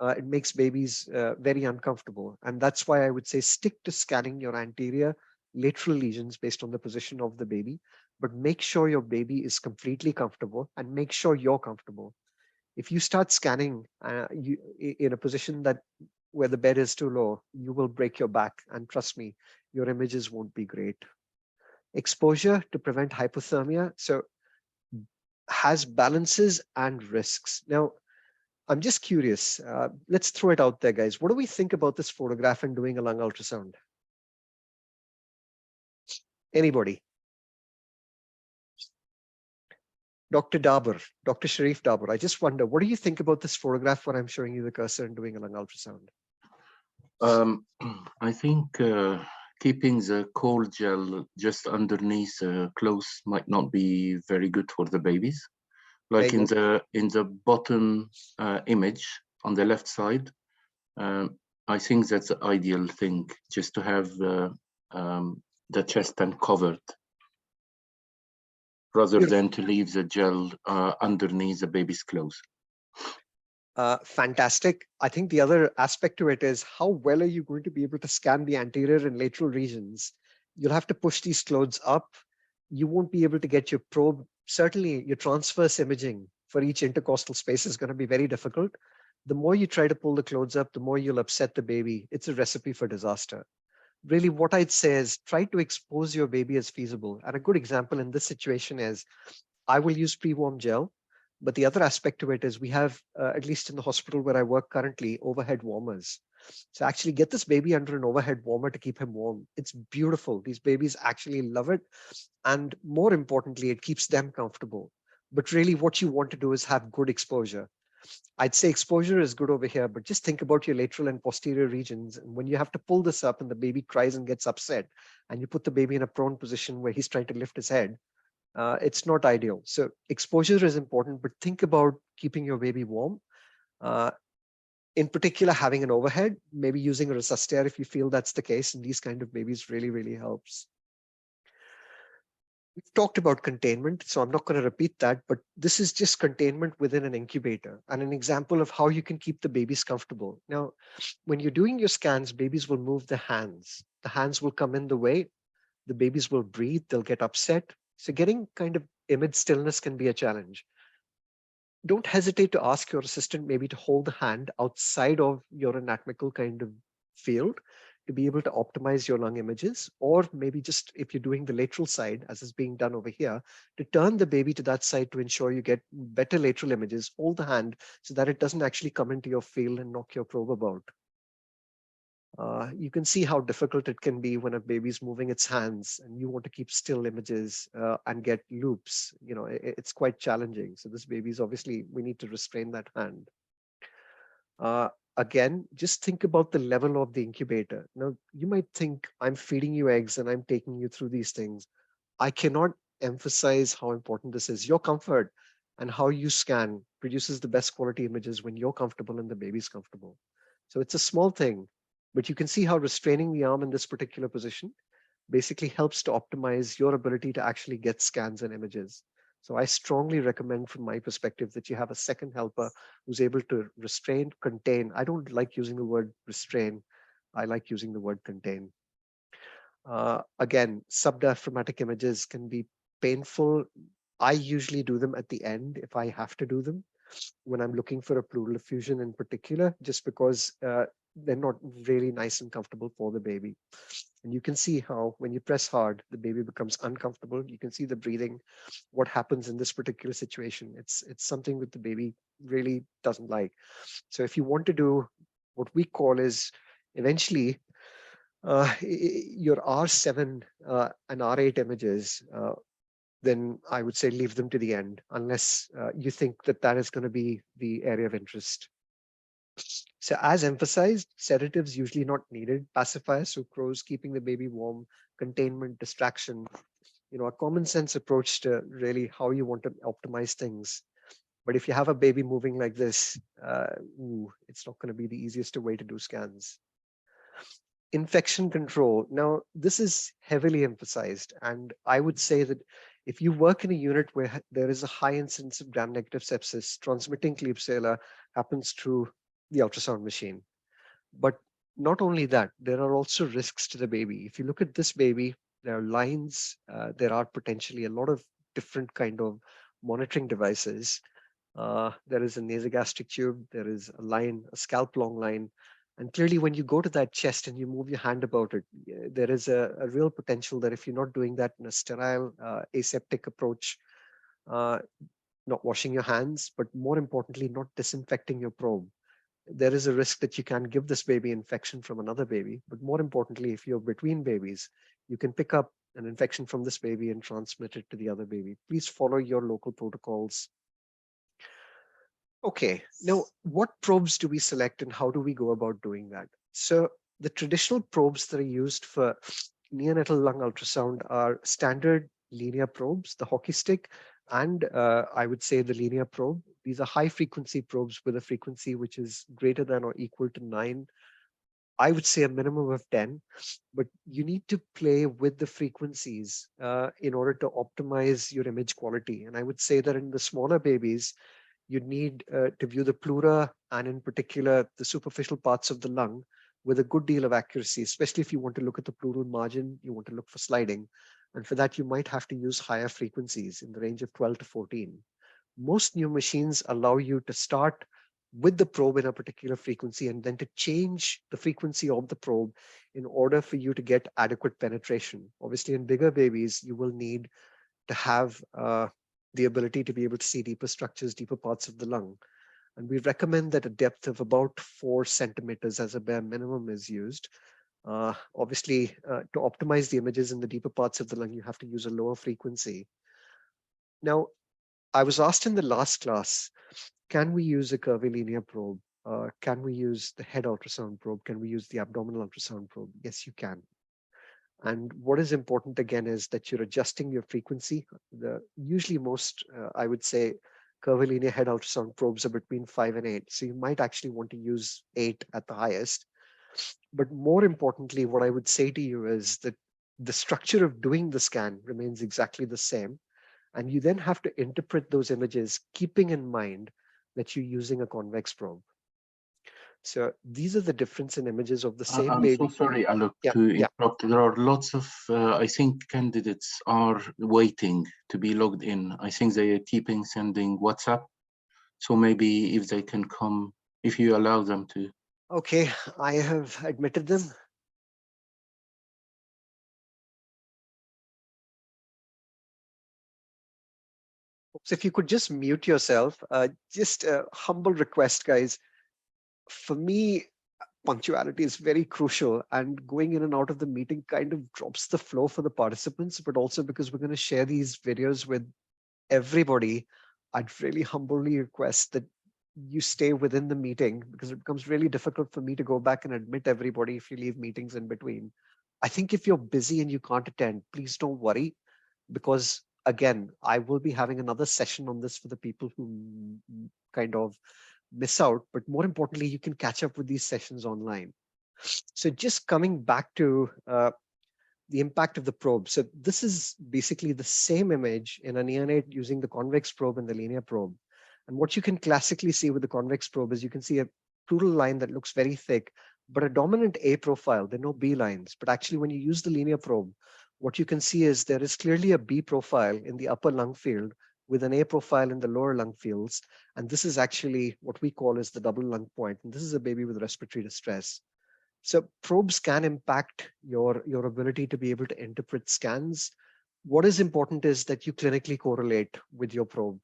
It makes babies very uncomfortable. And that's why I would say stick to scanning your anterior lateral lesions based on the position of the baby, but make sure your baby is completely comfortable and make sure you're comfortable. If you start scanning in a position where the bed is too low, you will break your back. And trust me, your images won't be great. Exposure to prevent hypothermia. So has balances and risks. Now, I'm just curious. Let's throw it out there, guys. What do we think about this photograph and doing a lung ultrasound? Anybody? Dr. Dabur, Dr. Sharif Dabur, I just wonder, what do you think about this photograph when I'm showing you the cursor and doing a lung ultrasound? I think keeping the cold gel just underneath clothes might not be very good for the babies. Like in the bottom image on the left side, I think that's the ideal thing, just to have the chest uncovered, rather than to leave the gel underneath the baby's clothes. Fantastic. I think the other aspect to it is how well are you going to be able to scan the anterior and lateral regions? You'll have to push these clothes up. You won't be able to get your probe. Certainly your transverse imaging for each intercostal space is going to be very difficult. The more you try to pull the clothes up, the more you'll upset the baby. It's a recipe for disaster. Really, what I'd say is try to expose your baby as feasible. And a good example in this situation is I will use pre-warm gel. But the other aspect to it is we have, at least in the hospital where I work currently, overhead warmers. So actually get this baby under an overhead warmer to keep him warm. It's beautiful. These babies actually love it. And more importantly, it keeps them comfortable. But really what you want to do is have good exposure. I'd say exposure is good over here, but just think about your lateral and posterior regions. And when you have to pull this up and the baby cries and gets upset, and you put the baby in a prone position where he's trying to lift his head, it's not ideal. So exposure is important, but think about keeping your baby warm. In particular, having an overhead, maybe using a resuscitator if you feel that's the case, and these kind of babies really, really helps. We've talked about containment, so I'm not going to repeat that, but this is just containment within an incubator and an example of how you can keep the babies comfortable. Now, when you're doing your scans, babies will move their hands. The hands will come in the way. The babies will breathe. They'll get upset. So getting kind of image stillness can be a challenge. Don't hesitate to ask your assistant maybe to hold the hand outside of your anatomical kind of field to be able to optimize your lung images, or maybe just if you're doing the lateral side, as is being done over here, to turn the baby to that side to ensure you get better lateral images, hold the hand so that it doesn't actually come into your field and knock your probe about. You can see how difficult it can be when a baby's moving its hands and you want to keep still images and get loops. You know, it's quite challenging. So this baby's obviously, we need to restrain that hand. Again, just think about the level of the incubator. Now, you might think I'm feeding you eggs and I'm taking you through these things. I cannot emphasize how important this is. Your comfort and how you scan produces the best quality images when you're comfortable and the baby's comfortable. So it's a small thing, but you can see how restraining the arm in this particular position basically helps to optimize your ability to actually get scans and images. So I strongly recommend from my perspective that you have a second helper who's able to restrain, contain. I don't like using the word restrain. I like using the word contain. Again, subdiaphragmatic images can be painful. I usually do them at the end if I have to do them, when I'm looking for a pleural effusion in particular, just because they're not really nice and comfortable for the baby. And you can see how when you press hard, the baby becomes uncomfortable. You can see the breathing, what happens in this particular situation. It's something that the baby really doesn't like. So if you want to do what we call is eventually your R7 and R8 images, then I would say leave them to the end, unless you think that that is going to be the area of interest. So as emphasized, sedatives usually not needed. Pacifiers, sucrose, keeping the baby warm, containment, distraction, you know, a common sense approach to really how you want to optimize things. But if you have a baby moving like this, it's not going to be the easiest way to do scans. Infection control. Now, this is heavily emphasized. And I would say that if you work in a unit where there is a high incidence of gram-negative sepsis, transmitting Klebsiella happens through the ultrasound machine. But not only that, there are also risks to the baby. If you look at this baby, there are lines, there are potentially a lot of different kind of monitoring devices. There is a nasogastric tube, there is a line, a scalp long line. And clearly when you go to that chest and you move your hand about it, there is a real potential that if you're not doing that in a sterile, aseptic approach, not washing your hands, but more importantly, not disinfecting your probe, there is a risk that you can give this baby infection from another baby. But more importantly, if you're between babies, you can pick up an infection from this baby and transmit it to the other baby. Please follow your local protocols. Okay, now what probes do we select and how do we go about doing that? So the traditional probes that are used for neonatal lung ultrasound are standard linear probes, the hockey stick, and I would say the linear probe. These are high frequency probes with a frequency which is greater than or equal to 9. I would say a minimum of 10, but you need to play with the frequencies in order to optimize your image quality. And I would say that in the smaller babies, you need to view the pleura and in particular the superficial parts of the lung with a good deal of accuracy, especially if you want to look at the pleural margin, you want to look for sliding. And for that, you might have to use higher frequencies in the range of 12 to 14. Most new machines allow you to start with the probe in a particular frequency and then to change the frequency of the probe in order for you to get adequate penetration. Obviously, in bigger babies, you will need to have the ability to be able to see deeper structures, deeper parts of the lung. And we recommend that a depth of about 4 centimeters as a bare minimum is used. Obviously, to optimize the images in the deeper parts of the lung, you have to use a lower frequency. Now, I was asked in the last class, can we use a curvilinear probe? Can we use the head ultrasound probe? Can we use the abdominal ultrasound probe? Yes, you can. And what is important again is that you're adjusting your frequency. Usually most, I would say, curvilinear head ultrasound probes are between 5 and 8. So you might actually want to use 8 at the highest. But more importantly, what I would say to you is that the structure of doing the scan remains exactly the same. And you then have to interpret those images, keeping in mind that you're using a convex probe. So these are the difference in images of the same I'm baby. so sorry, Alok, Yeah, to yeah. interrupt. There are lots of, I think candidates are waiting to be logged in. I think they are keeping sending WhatsApp. So maybe if they can come, if you allow them to. Okay, I have admitted them. So if you could just mute yourself, just a humble request, guys. For me, punctuality is very crucial, and going in and out of the meeting kind of drops the flow for the participants, but also because we're going to share these videos with everybody, I'd really humbly request that you stay within the meeting, because it becomes really difficult for me to go back and admit everybody if you leave meetings in between. I think if you're busy and you can't attend, please don't worry, because again, I will be having another session on this for the people who kind of miss out, but more importantly, you can catch up with these sessions online. So just coming back to the impact of the probe. So this is basically the same image in a neonate using the convex probe and the linear probe. And what you can classically see with the convex probe is you can see a pleural line that looks very thick, but a dominant A profile. There are no B lines. But actually, when you use the linear probe, what you can see is there is clearly a B profile in the upper lung field with an A profile in the lower lung fields. And this is actually what we call as the double lung point. And this is a baby with respiratory distress. So probes can impact your ability to be able to interpret scans. What is important is that you clinically correlate with your probe.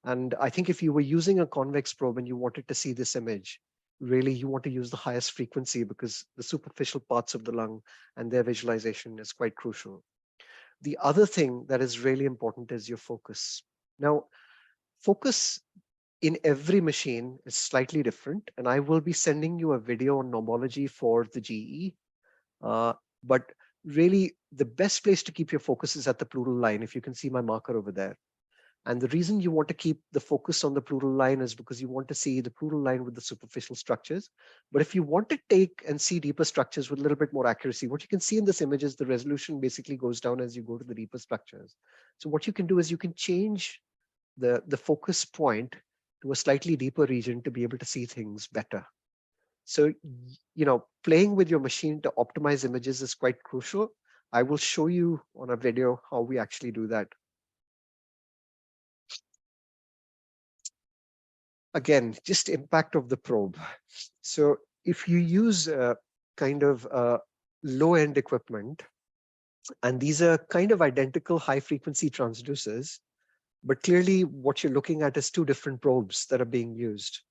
And I think if you were using a convex probe and you wanted to see this image, really you want to use the highest frequency because the superficial parts of the lung and their visualization is quite crucial. The other thing that is really important is your focus. Now, focus in every machine is slightly different, and I will be sending you a video on nomology for the GE. But really, the best place to keep your focus is at the pleural line, if you can see my marker over there. And the reason you want to keep the focus on the pleural line is because you want to see the pleural line with the superficial structures. But if you want to take and see deeper structures with a little bit more accuracy, what you can see in this image is the resolution basically goes down as you go to the deeper structures. So what you can do is you can change the focus point to a slightly deeper region to be able to see things better. So, playing with your machine to optimize images is quite crucial. I will show you on a video how we actually do that. Again, just impact of the probe. So if you use kind of low-end equipment, and these are kind of identical high-frequency transducers, but clearly what you're looking at is 2 different probes that are being used.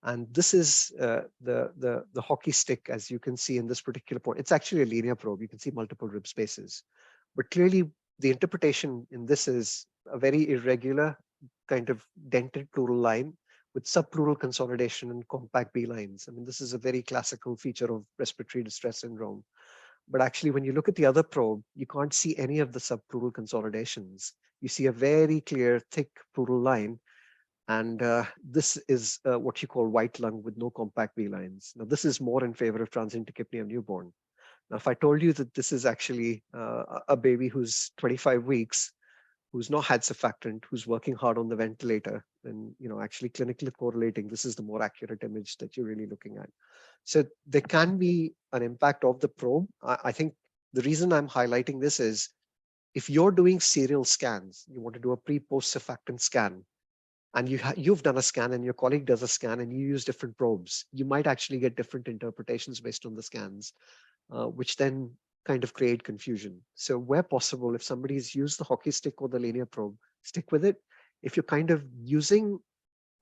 And this is the hockey stick, as you can see in this particular point. It's actually a linear probe. You can see multiple rib spaces. But clearly, the interpretation in this is a very irregular kind of dented pleural line with subpleural consolidation and compact B lines. I mean, this is a very classical feature of respiratory distress syndrome. But actually, when you look at the other probe, you can't see any of the subpleural consolidations. You see a very clear, thick pleural line. And this is what you call white lung with no compact V lines. Now, this is more in favor of transient tachypnea newborn. Now, if I told you that this is actually a baby who's 25 weeks, who's not had surfactant, who's working hard on the ventilator, then, actually clinically correlating, this is the more accurate image that you're really looking at. So there can be an impact of the probe. I think the reason I'm highlighting this is if you're doing serial scans, you want to do a pre-post surfactant scan, and you've done a scan and your colleague does a scan and you use different probes, you might actually get different interpretations based on the scans, which then kind of create confusion. So where possible, if somebody's used the hockey stick or the linear probe, stick with it. If you're kind of using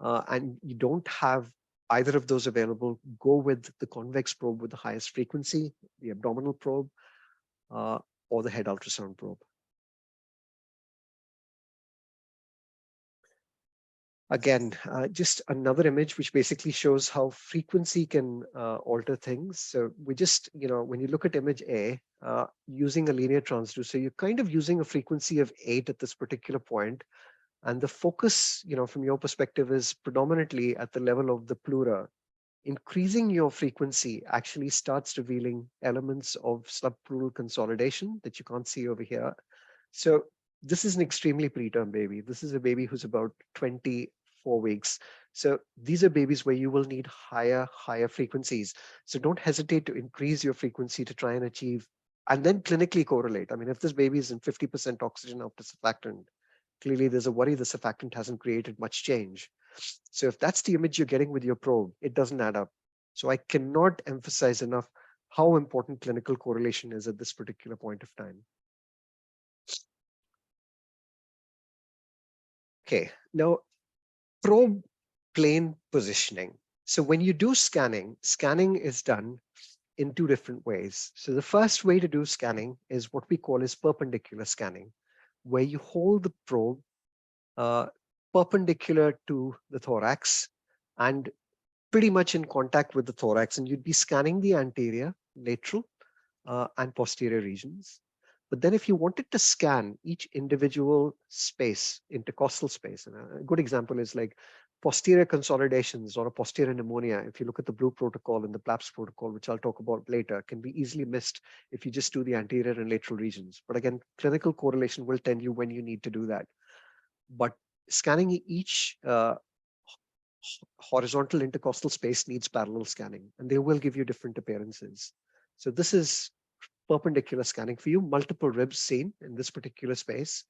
and you don't have either of those available, go with the convex probe with the highest frequency, the abdominal probe, or the head ultrasound probe. Again, just another image which basically shows how frequency can alter things. So we just, when you look at image A, using a linear transducer, you're kind of using a frequency of 8 at this particular point. And the focus, from your perspective is predominantly at the level of the pleura. Increasing your frequency actually starts revealing elements of subpleural consolidation that you can't see over here. So this is an extremely preterm baby. This is a baby who's about 24 weeks. So these are babies where you will need higher frequencies. So don't hesitate to increase your frequency to try and achieve, and then clinically correlate. I mean, if this baby is in 50% oxygen after surfactant, clearly there's a worry the surfactant hasn't created much change. So if that's the image you're getting with your probe, it doesn't add up. So I cannot emphasize enough how important clinical correlation is at this particular point of time. Okay, now probe plane positioning. So when you do scanning, scanning is done in 2 different ways. So the first way to do scanning is what we call as perpendicular scanning, where you hold the probe perpendicular to the thorax and pretty much in contact with the thorax, and you'd be scanning the anterior, lateral, and posterior regions. But then if you wanted to scan each individual space, intercostal space, and a good example is like posterior consolidations or a posterior pneumonia, if you look at the Blue protocol and the PLAPS protocol, which I'll talk about later, can be easily missed if you just do the anterior and lateral regions. But again, clinical correlation will tell you when you need to do that. But scanning each horizontal intercostal space needs parallel scanning, and they will give you different appearances. So this is perpendicular scanning for you, multiple ribs seen in this particular space.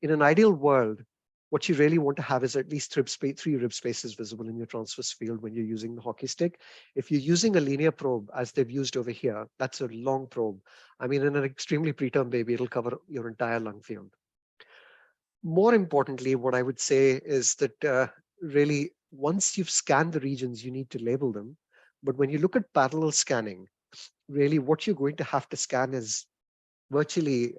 In an ideal world, what you really want to have is at least 3 rib spaces visible in your transverse field when you're using the hockey stick. If you're using a linear probe, as they've used over here, that's a long probe. I mean, in an extremely preterm baby, it'll cover your entire lung field. More importantly, what I would say is that really, once you've scanned the regions, you need to label them. But when you look at parallel scanning, really what you're going to have to scan is virtually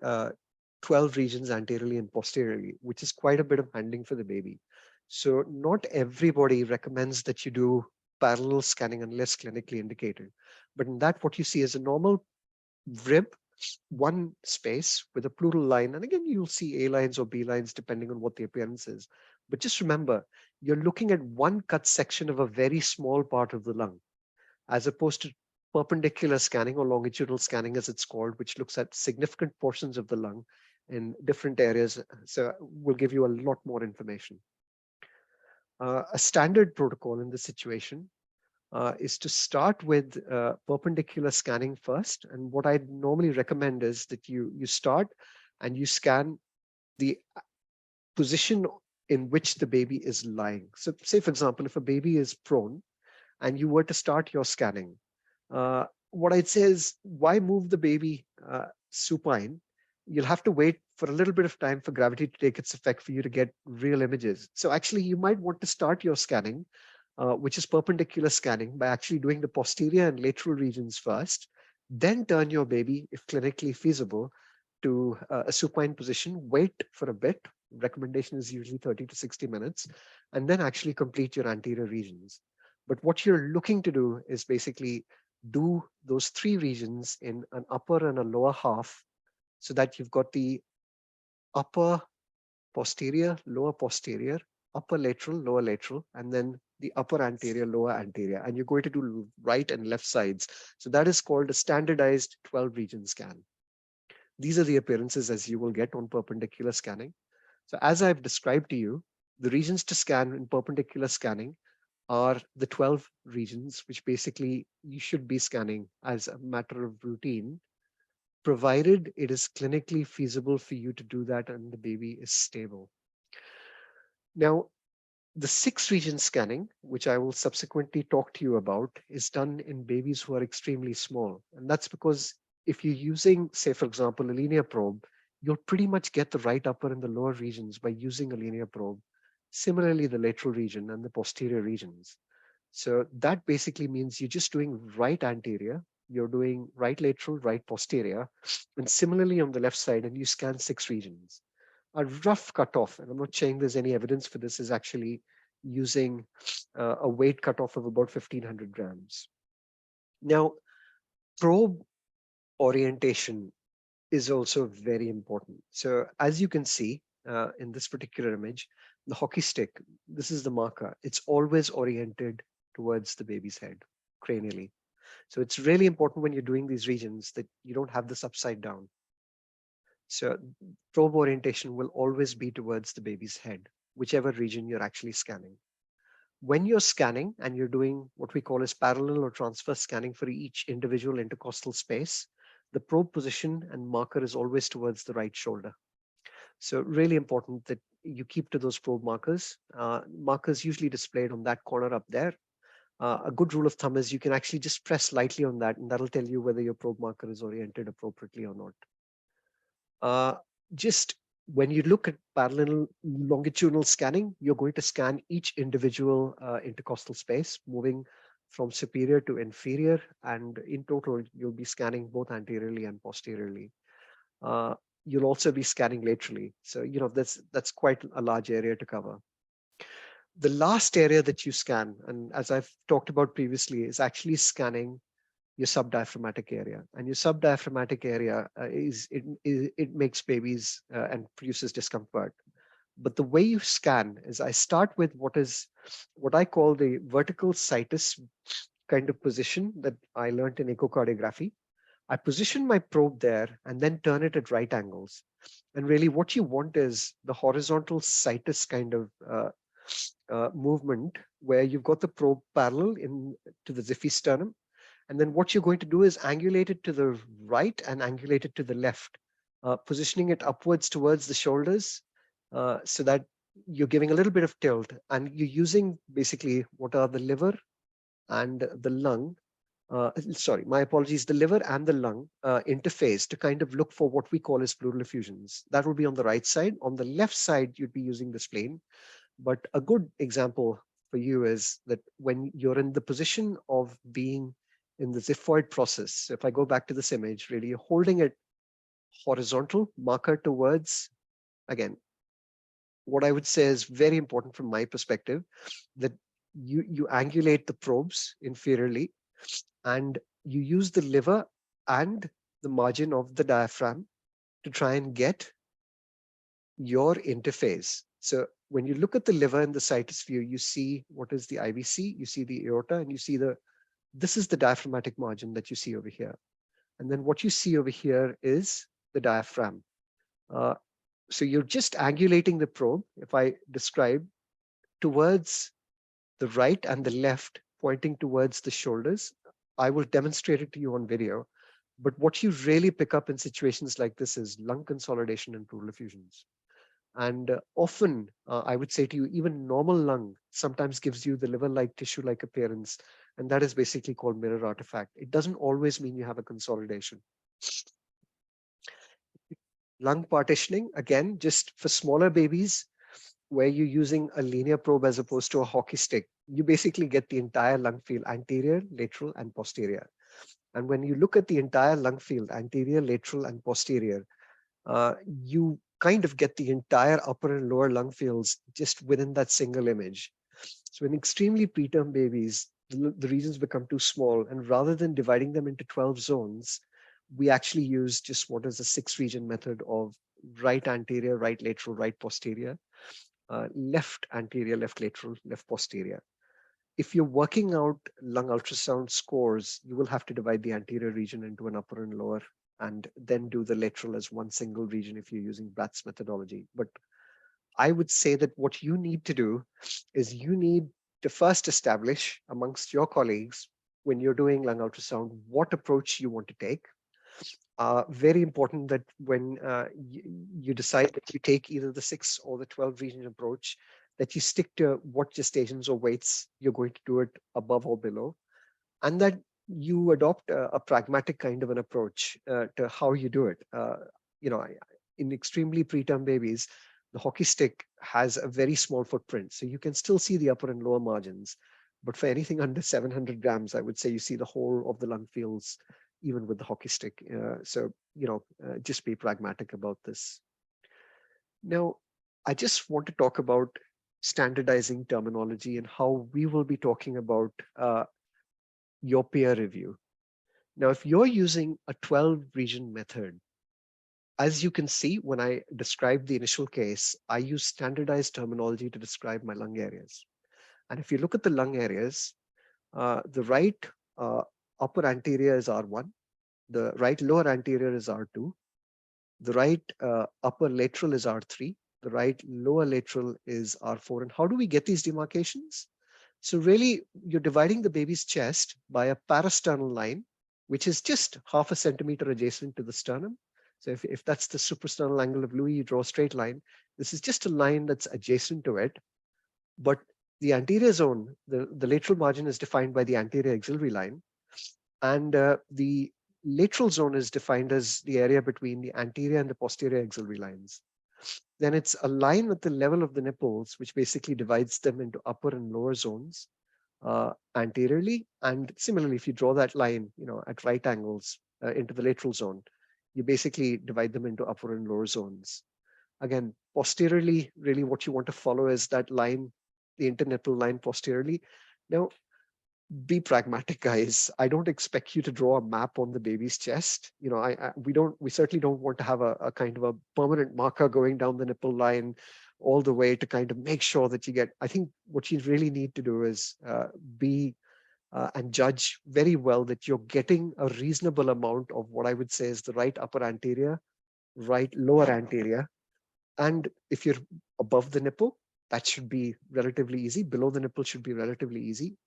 12 regions anteriorly and posteriorly, which is quite a bit of handling for the baby. So not everybody recommends that you do parallel scanning unless clinically indicated. But in that, what you see is a normal rib, one space with a pleural line. And again, you'll see A lines or B lines depending on what the appearance is. But just remember, you're looking at one cut section of a very small part of the lung, as opposed to perpendicular scanning or longitudinal scanning, as it's called, which looks at significant portions of the lung in different areas. So we'll give you a lot more information. A standard protocol in this situation is to start with perpendicular scanning first. And what I normally recommend is that you start and you scan the position in which the baby is lying. So say, for example, if a baby is prone and you were to start your scanning, what I'd say is, why move the baby supine? You'll have to wait for a little bit of time for gravity to take its effect for you to get real images. So actually, you might want to start your scanning, which is perpendicular scanning, by actually doing the posterior and lateral regions first, then turn your baby, if clinically feasible, to a supine position, wait for a bit. Recommendation is usually 30 to 60 minutes, and then actually complete your anterior regions. But what you're looking to do is basically do those 3 regions in an upper and a lower half, so that you've got the upper posterior, lower posterior, upper lateral, lower lateral, and then the upper anterior, lower anterior. And you're going to do right and left sides. So that is called a standardized 12 region scan. These are the appearances as you will get on perpendicular scanning. So as I've described to you, the regions to scan in perpendicular scanning are the 12 regions, which basically you should be scanning as a matter of routine, provided it is clinically feasible for you to do that and the baby is stable. Now, the 6 region scanning, which I will subsequently talk to you about, is done in babies who are extremely small. And that's because if you're using, say, for example, a linear probe, you'll pretty much get the right upper and the lower regions by using a linear probe. Similarly, the lateral region and the posterior regions. So that basically means you're just doing right anterior, you're doing right lateral, right posterior, and similarly on the left side, and you scan 6 regions. A rough cutoff, and I'm not saying there's any evidence for this, is actually using a weight cutoff of about 1500 grams. Now, probe orientation is also very important. So as you can see in this particular image, the hockey stick, this is the marker. It's always oriented towards the baby's head, cranially. So it's really important when you're doing these regions that you don't have this upside down. So probe orientation will always be towards the baby's head, whichever region you're actually scanning. When you're scanning and you're doing what we call as parallel or transverse scanning for each individual intercostal space, the probe position and marker is always towards the right shoulder. So really important that you keep to those probe markers. Markers usually displayed on that corner up there. A good rule of thumb is you can actually just press lightly on that, and that'll tell you whether your probe marker is oriented appropriately or not. Just when you look at parallel longitudinal scanning, you're going to scan each individual intercostal space, moving from superior to inferior, and in total, you'll be scanning both anteriorly and posteriorly. You'll also be scanning laterally. So, that's quite a large area to cover. The last area that you scan, and as I've talked about previously, is actually scanning your subdiaphragmatic area. And your subdiaphragmatic area it makes babies and produces discomfort. But the way you scan is I start with what I call the vertical situs kind of position that I learned in echocardiography. I position my probe there and then turn it at right angles. And really what you want is the horizontal situs kind of movement where you've got the probe parallel to the xiphisternum. And then what you're going to do is angulate it to the right and angulate it to the left, positioning it upwards towards the shoulders so that you're giving a little bit of tilt. And you're using basically what are the liver and the lung. Sorry, my apologies, the liver and the lung interface to kind of look for what we call as pleural effusions. That will be on the right side. On the left side, you'd be using the spleen. But a good example for you is that when you're in the position of being in the xiphoid process, so if I go back to this image, really you're holding it horizontal, marker towards, again, what I would say is very important from my perspective, that you angulate the probes inferiorly, and you use the liver and the margin of the diaphragm to try and get your interface. So when you look at the liver and the situs view, you see what is the IVC, you see the aorta, and you see this is the diaphragmatic margin that you see over here. And then what you see over here is the diaphragm. So you're just angulating the probe, if I describe, towards the right and the left, pointing towards the shoulders. I will demonstrate it to you on video. But what you really pick up in situations like this is lung consolidation and pleural effusions. And often, I would say to you, even normal lung sometimes gives you the liver-like, tissue-like appearance. And that is basically called mirror artifact. It doesn't always mean you have a consolidation. Lung partitioning, again, just for smaller babies, where you're using a linear probe as opposed to a hockey stick, you basically get the entire lung field, anterior, lateral, and posterior. And when you look at the entire lung field, anterior, lateral, and posterior, you kind of get the entire upper and lower lung fields just within that single image. So in extremely preterm babies, the regions become too small, and rather than dividing them into 12 zones, we actually use just what is a 6-region method of right anterior, right lateral, right posterior, left anterior, left lateral, left posterior. If you're working out lung ultrasound scores, you will have to divide the anterior region into an upper and lower, and then do the lateral as one single region if you're using Bratt's methodology. But I would say that what you need to do is you need to first establish amongst your colleagues, when you're doing lung ultrasound, what approach you want to take. Very important that when you decide that you take either the 6 or the 12 region approach, that you stick to what gestations or weights you're going to do it above or below, and that you adopt a pragmatic kind of an approach to how you do it. In extremely preterm babies, the hockey stick has a very small footprint, so you can still see the upper and lower margins. But for anything under 700 grams, I would say you see the whole of the lung fields, even with the hockey stick. Just be pragmatic about this. Now, I just want to talk about standardizing terminology and how we will be talking about your peer review. Now, if you're using a 12-region method, as you can see, when I described the initial case, I use standardized terminology to describe my lung areas. And if you look at the lung areas, the right upper anterior is R1, the right lower anterior is R2, the right upper lateral is R3, the right lower lateral is R4. And how do we get these demarcations? So really, you're dividing the baby's chest by a parasternal line, which is just 0.5 centimeter adjacent to the sternum. So if that's the suprasternal angle of Louis, you draw a straight line. This is just a line that's adjacent to it. But the anterior zone, the lateral margin is defined by the anterior axillary line. And the lateral zone is defined as the area between the anterior and the posterior axillary lines. Then it's a line at the level of the nipples, which basically divides them into upper and lower zones anteriorly. And similarly, if you draw that line, at right angles into the lateral zone, you basically divide them into upper and lower zones. Again, posteriorly, really what you want to follow is that line, the internipple line posteriorly. Now, be pragmatic, guys. I don't expect you to draw a map on the baby's chest. We certainly don't want to have a kind of a permanent marker going down the nipple line all the way to kind of make sure that you get. I think what you really need to do is be and judge very well that you're getting a reasonable amount of what I would say is the right upper anterior, right lower anterior. And if you're above the nipple, that should be relatively easy. Below the nipple should be relatively easy.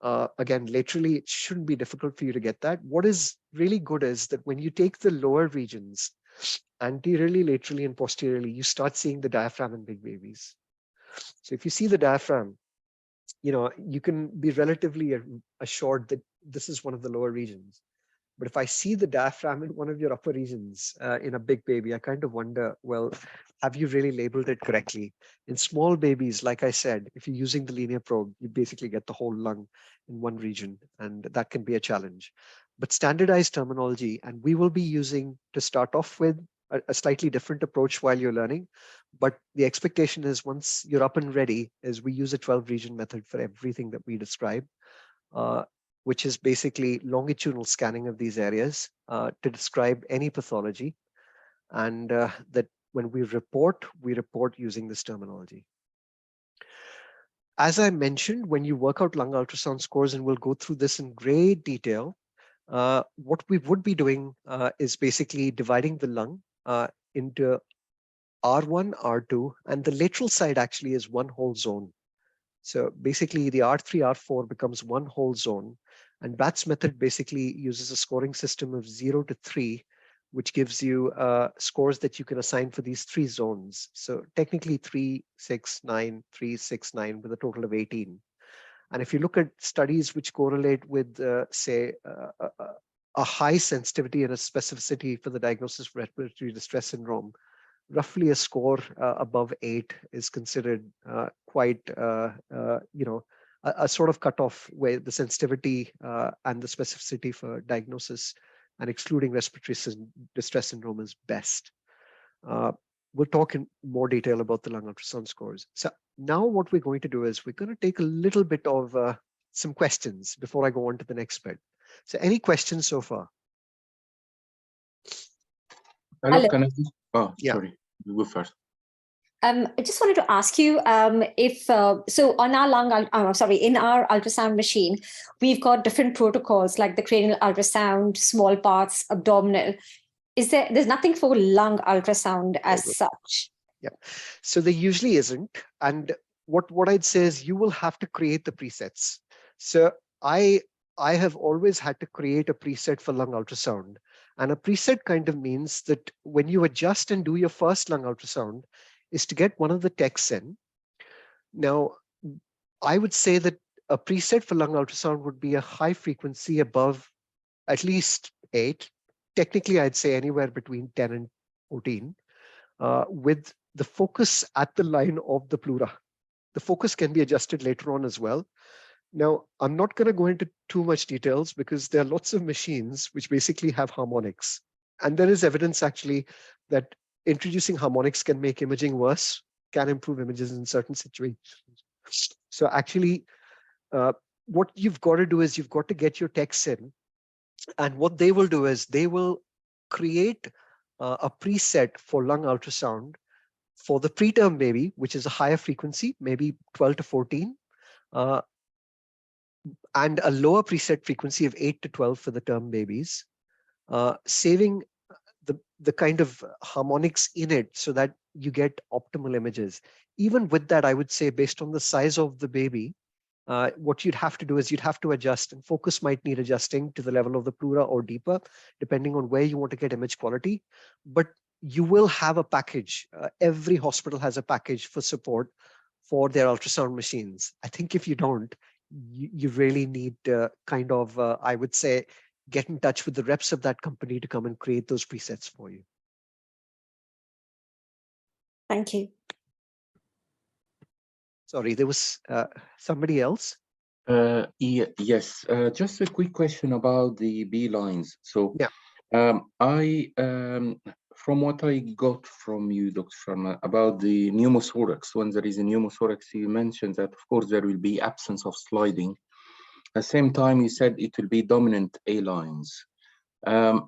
Again, laterally, it shouldn't be difficult for you to get that. What is really good is that when you take the lower regions, anteriorly, laterally, and posteriorly, you start seeing the diaphragm in big babies. So if you see the diaphragm, you can be relatively assured that this is one of the lower regions. But if I see the diaphragm in one of your upper regions in a big baby, I kind of wonder, well, have you really labeled it correctly? In small babies, like I said, if you're using the linear probe, you basically get the whole lung in one region, and that can be a challenge. But standardized terminology, and we will be using, to start off with, a slightly different approach while you're learning. But the expectation is once you're up and ready, is we use a 12-region method for everything that we describe. Which is basically longitudinal scanning of these areas to describe any pathology. And that when we report using this terminology. As I mentioned, when you work out lung ultrasound scores, and we'll go through this in great detail, what we would be doing is basically dividing the lung into R1, R2, and the lateral side actually is one whole zone. So basically the R3, R4 becomes one whole zone. And Bratt's method basically uses a scoring system of 0 to 3, which gives you scores that you can assign for these 3 zones. So technically 3, 6, 9, 3, 6, 9 with a total of 18. And if you look at studies which correlate with, say, a high sensitivity and a specificity for the diagnosis of respiratory distress syndrome, roughly a score above 8 is considered quite, a sort of cutoff where the sensitivity and the specificity for diagnosis and excluding respiratory distress syndrome is best. We'll talk in more detail about the lung ultrasound scores. So now what we're going to do is we're going to take a little bit of some questions before I go on to the next bit. So any questions so far? Hello, can I? Oh, Yeah. sorry. You go first. I just wanted to ask you if so on our in our ultrasound machine, we've got different protocols like the cranial ultrasound, small parts, abdominal. There's nothing for lung ultrasound as such? Yeah. So there usually isn't. And what I'd say is you will have to create the presets. So I have always had to create a preset for lung ultrasound. And a preset kind of means that when you adjust and do your first lung ultrasound is to get one of the techs in. Now, I would say that a preset for lung ultrasound would be a high frequency above at least 8. Technically, I'd say anywhere between 10 and 14, with the focus at the line of the pleura. The focus can be adjusted later on as well. Now, I'm not going to go into too much details because there are lots of machines which basically have harmonics. And there is evidence actually that introducing harmonics can make imaging worse, can improve images in certain situations. So actually, what you've got to do is you've got to get your techs in. And what they will do is they will create a preset for lung ultrasound for the preterm baby, which is a higher frequency, maybe 12 to 14, and a lower preset frequency of 8 to 12 for the term babies, saving the kind of harmonics in it so that you get optimal images. Even with that, I would say based on the size of the baby, what you'd have to do is you'd have to adjust, and focus might need adjusting to the level of the pleura or deeper, depending on where you want to get image quality. But you will have a package. Every hospital has a package for support for their ultrasound machines. I think if you don't, you really need to kind of, I would say, get in touch with the reps of that company to come and create those presets for you. Thank you. Sorry, there was somebody else. Yes, just a quick question about the B lines. So, yeah. From what I got from you, Dr. Sharma, about the pneumothorax, when there is a pneumothorax, you mentioned that, of course, there will be absence of sliding. At the same time, you said it will be dominant A lines. And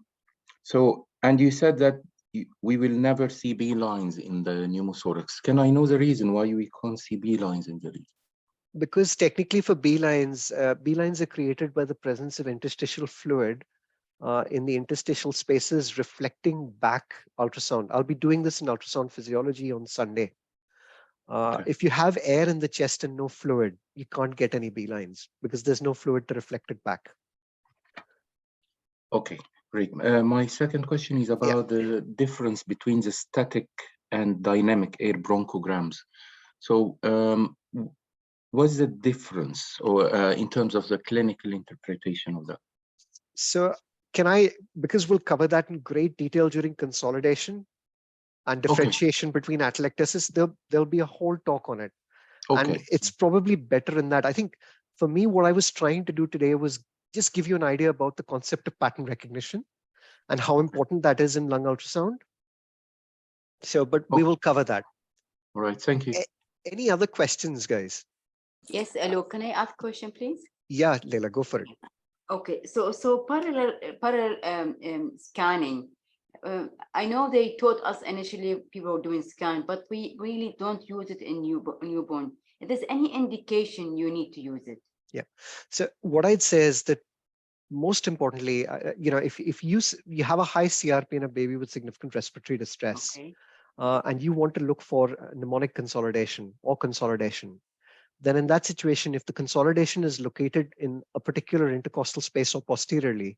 you said that we will never see B lines in the pneumothorax. Can I know the reason why we can't see B lines in the region? Because technically for B lines are created by the presence of interstitial fluid in the interstitial spaces reflecting back ultrasound. I'll be doing this in ultrasound physiology on Sunday. Okay. If you have air in the chest and no fluid, you can't get any B lines because there's no fluid to reflect it back. Okay, great. My second question is about the difference between the static and dynamic air bronchograms. So what's the difference or in terms of the clinical interpretation of that? So because we'll cover that in great detail during consolidation and differentiation between atelectasis, there'll be a whole talk on it. And it's probably better in that. I think for me, what I was trying to do today was just give you an idea about the concept of pattern recognition and how important that is in lung ultrasound. So, but we will cover that. All right, thank you. Any other questions, guys? Yes, hello, can I ask a question, please? Yeah, Leila, go for it. Okay, so parallel scanning. I know they taught us initially people were doing scan, but we really don't use it in newborn. If there's any indication, you need to use it. Yeah. So what I'd say is that most importantly, if you have a high CRP in a baby with significant respiratory distress, and you want to look for mnemonic consolidation or consolidation, then in that situation, if the consolidation is located in a particular intercostal space or posteriorly,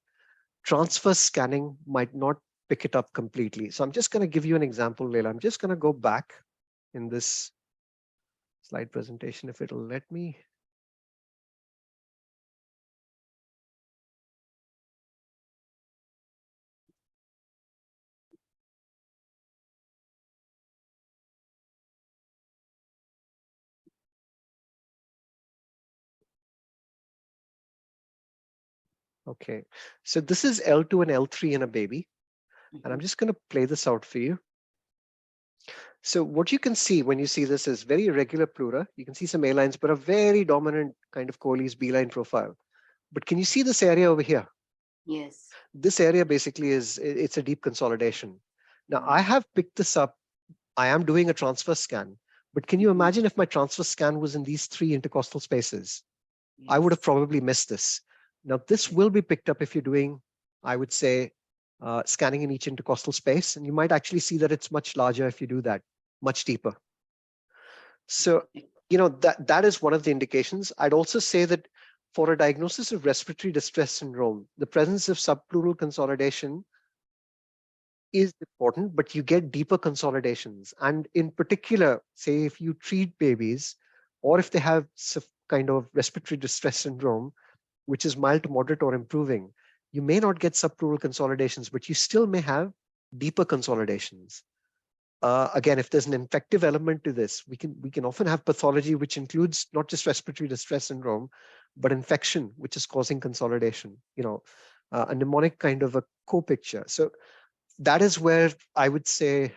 transverse scanning might not pick it up completely. So I'm just going to give you an example, Leila. I'm just going to go back in this slide presentation, if it'll let me. Okay, so this is L2 and L3 in a baby. And I'm just going to play this out for you. So what you can see when you see this is very irregular pleura. You can see some A lines, but a very dominant kind of Coley's B-line profile. But can you see this area over here? Yes. This area basically it's a deep consolidation. Now I have picked this up. I am doing a transfer scan, but can you imagine if my transfer scan was in these 3 intercostal spaces? I would have probably missed this. Now this will be picked up if you're doing, I would say, scanning in each intercostal space, and you might actually see that it's much larger if you do that, much deeper. So, that is one of the indications. I'd also say that for a diagnosis of respiratory distress syndrome, the presence of subpleural consolidation is important, but you get deeper consolidations. And in particular, say if you treat babies, or if they have some kind of respiratory distress syndrome, which is mild to moderate or improving, you may not get subpleural consolidations, but you still may have deeper consolidations. Again, if there's an infective element to this, we can often have pathology which includes not just respiratory distress syndrome, but infection, which is causing consolidation. A mnemonic kind of a co-picture. So that is where I would say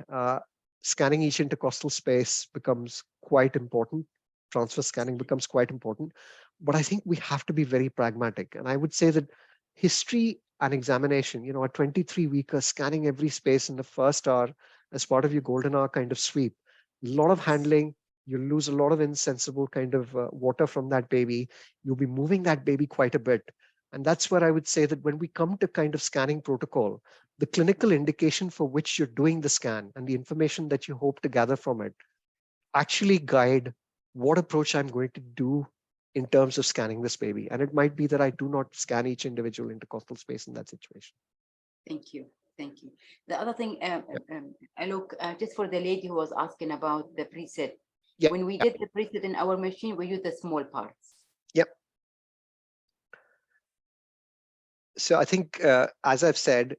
scanning each intercostal space becomes quite important. Transfer scanning becomes quite important. But I think we have to be very pragmatic. And I would say that history and examination, a 23-weeker scanning every space in the first hour as part of your golden hour kind of sweep, a lot of handling, you'll lose a lot of insensible kind of water from that baby. You'll be moving that baby quite a bit. And that's where I would say that when we come to kind of scanning protocol, the clinical indication for which you're doing the scan and the information that you hope to gather from it actually guide what approach I'm going to do in terms of scanning this baby. And it might be that I do not scan each individual intercostal space in that situation. Thank you. Thank you. The other thing, I look just for the lady who was asking about the preset. Yep. When we did the preset in our machine, we use the small parts. Yep. So I think, as I've said,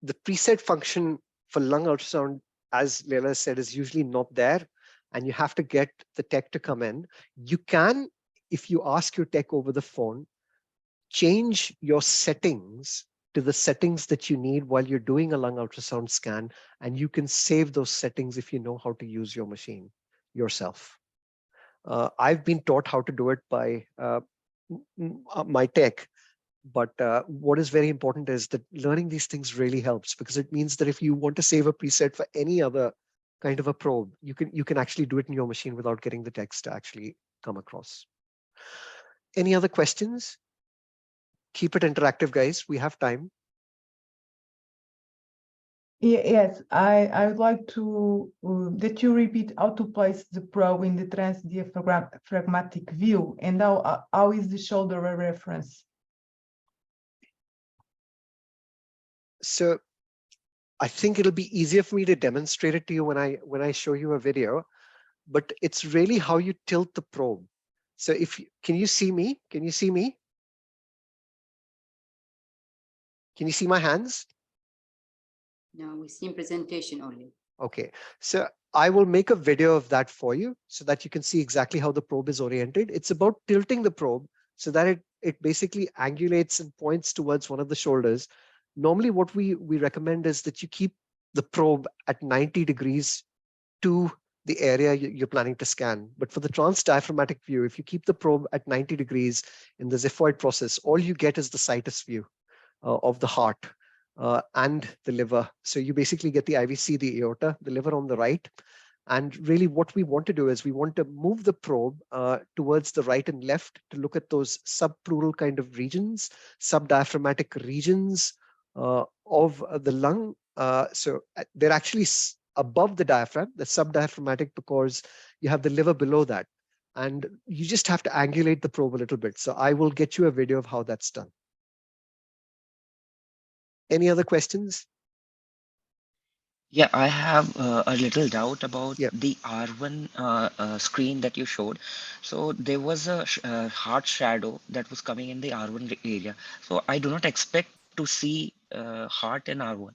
the preset function for lung ultrasound, as Leila said, is usually not there, and you have to get the tech to come in. You can, if you ask your tech over the phone, change your settings to the settings that you need while you're doing a lung ultrasound scan, and you can save those settings if you know how to use your machine yourself. I've been taught how to do it by my tech. But what is very important is that learning these things really helps, because it means that if you want to save a preset for any other kind of a probe, you can actually do it in your machine without getting the text to actually come across. Any other questions? Keep it interactive, guys. We have time. Yes, I would like to that you repeat how to place the probe in the transdiaphragmatic view, and how is the shoulder a reference? So I think it'll be easier for me to demonstrate it to you when I show you a video, but it's really how you tilt the probe. So can you see me? Can you see me? Can you see my hands? No, we see presentation only. Okay, so I will make a video of that for you so that you can see exactly how the probe is oriented. It's about tilting the probe so that it basically angulates and points towards one of the shoulders. Normally what we recommend is that you keep the probe at 90 degrees to the area you're planning to scan. But for the transdiaphragmatic view, if you keep the probe at 90 degrees in the xiphoid process, all you get is the situs view of the heart and the liver. So you basically get the IVC, the aorta, the liver on the right. And really what we want to do is we want to move the probe towards the right and left to look at those subpleural kind of regions, subdiaphragmatic regions of the lung. So they're actually above the diaphragm, the subdiaphragmatic, because you have the liver below that. And you just have to angulate the probe a little bit. So I will get you a video of how that's done. Any other questions? Yeah, I have a little doubt about the R1 screen that you showed. So there was a heart shadow that was coming in the R1 area. So I do not expect to see heart in R1.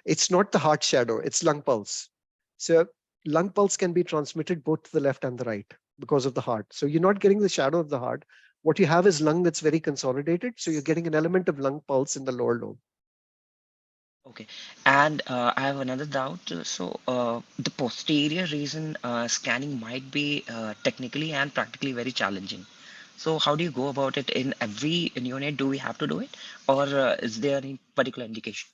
It's not the heart shadow, it's lung pulse. So lung pulse can be transmitted both to the left and the right because of the heart. So you're not getting the shadow of the heart. What you have is lung that's very consolidated. So you're getting an element of lung pulse in the lower lobe. Okay, and I have another doubt. So the posterior region scanning might be technically and practically very challenging. So how do you go about it? In every neonate, do we have to do it, or is there any particular indication?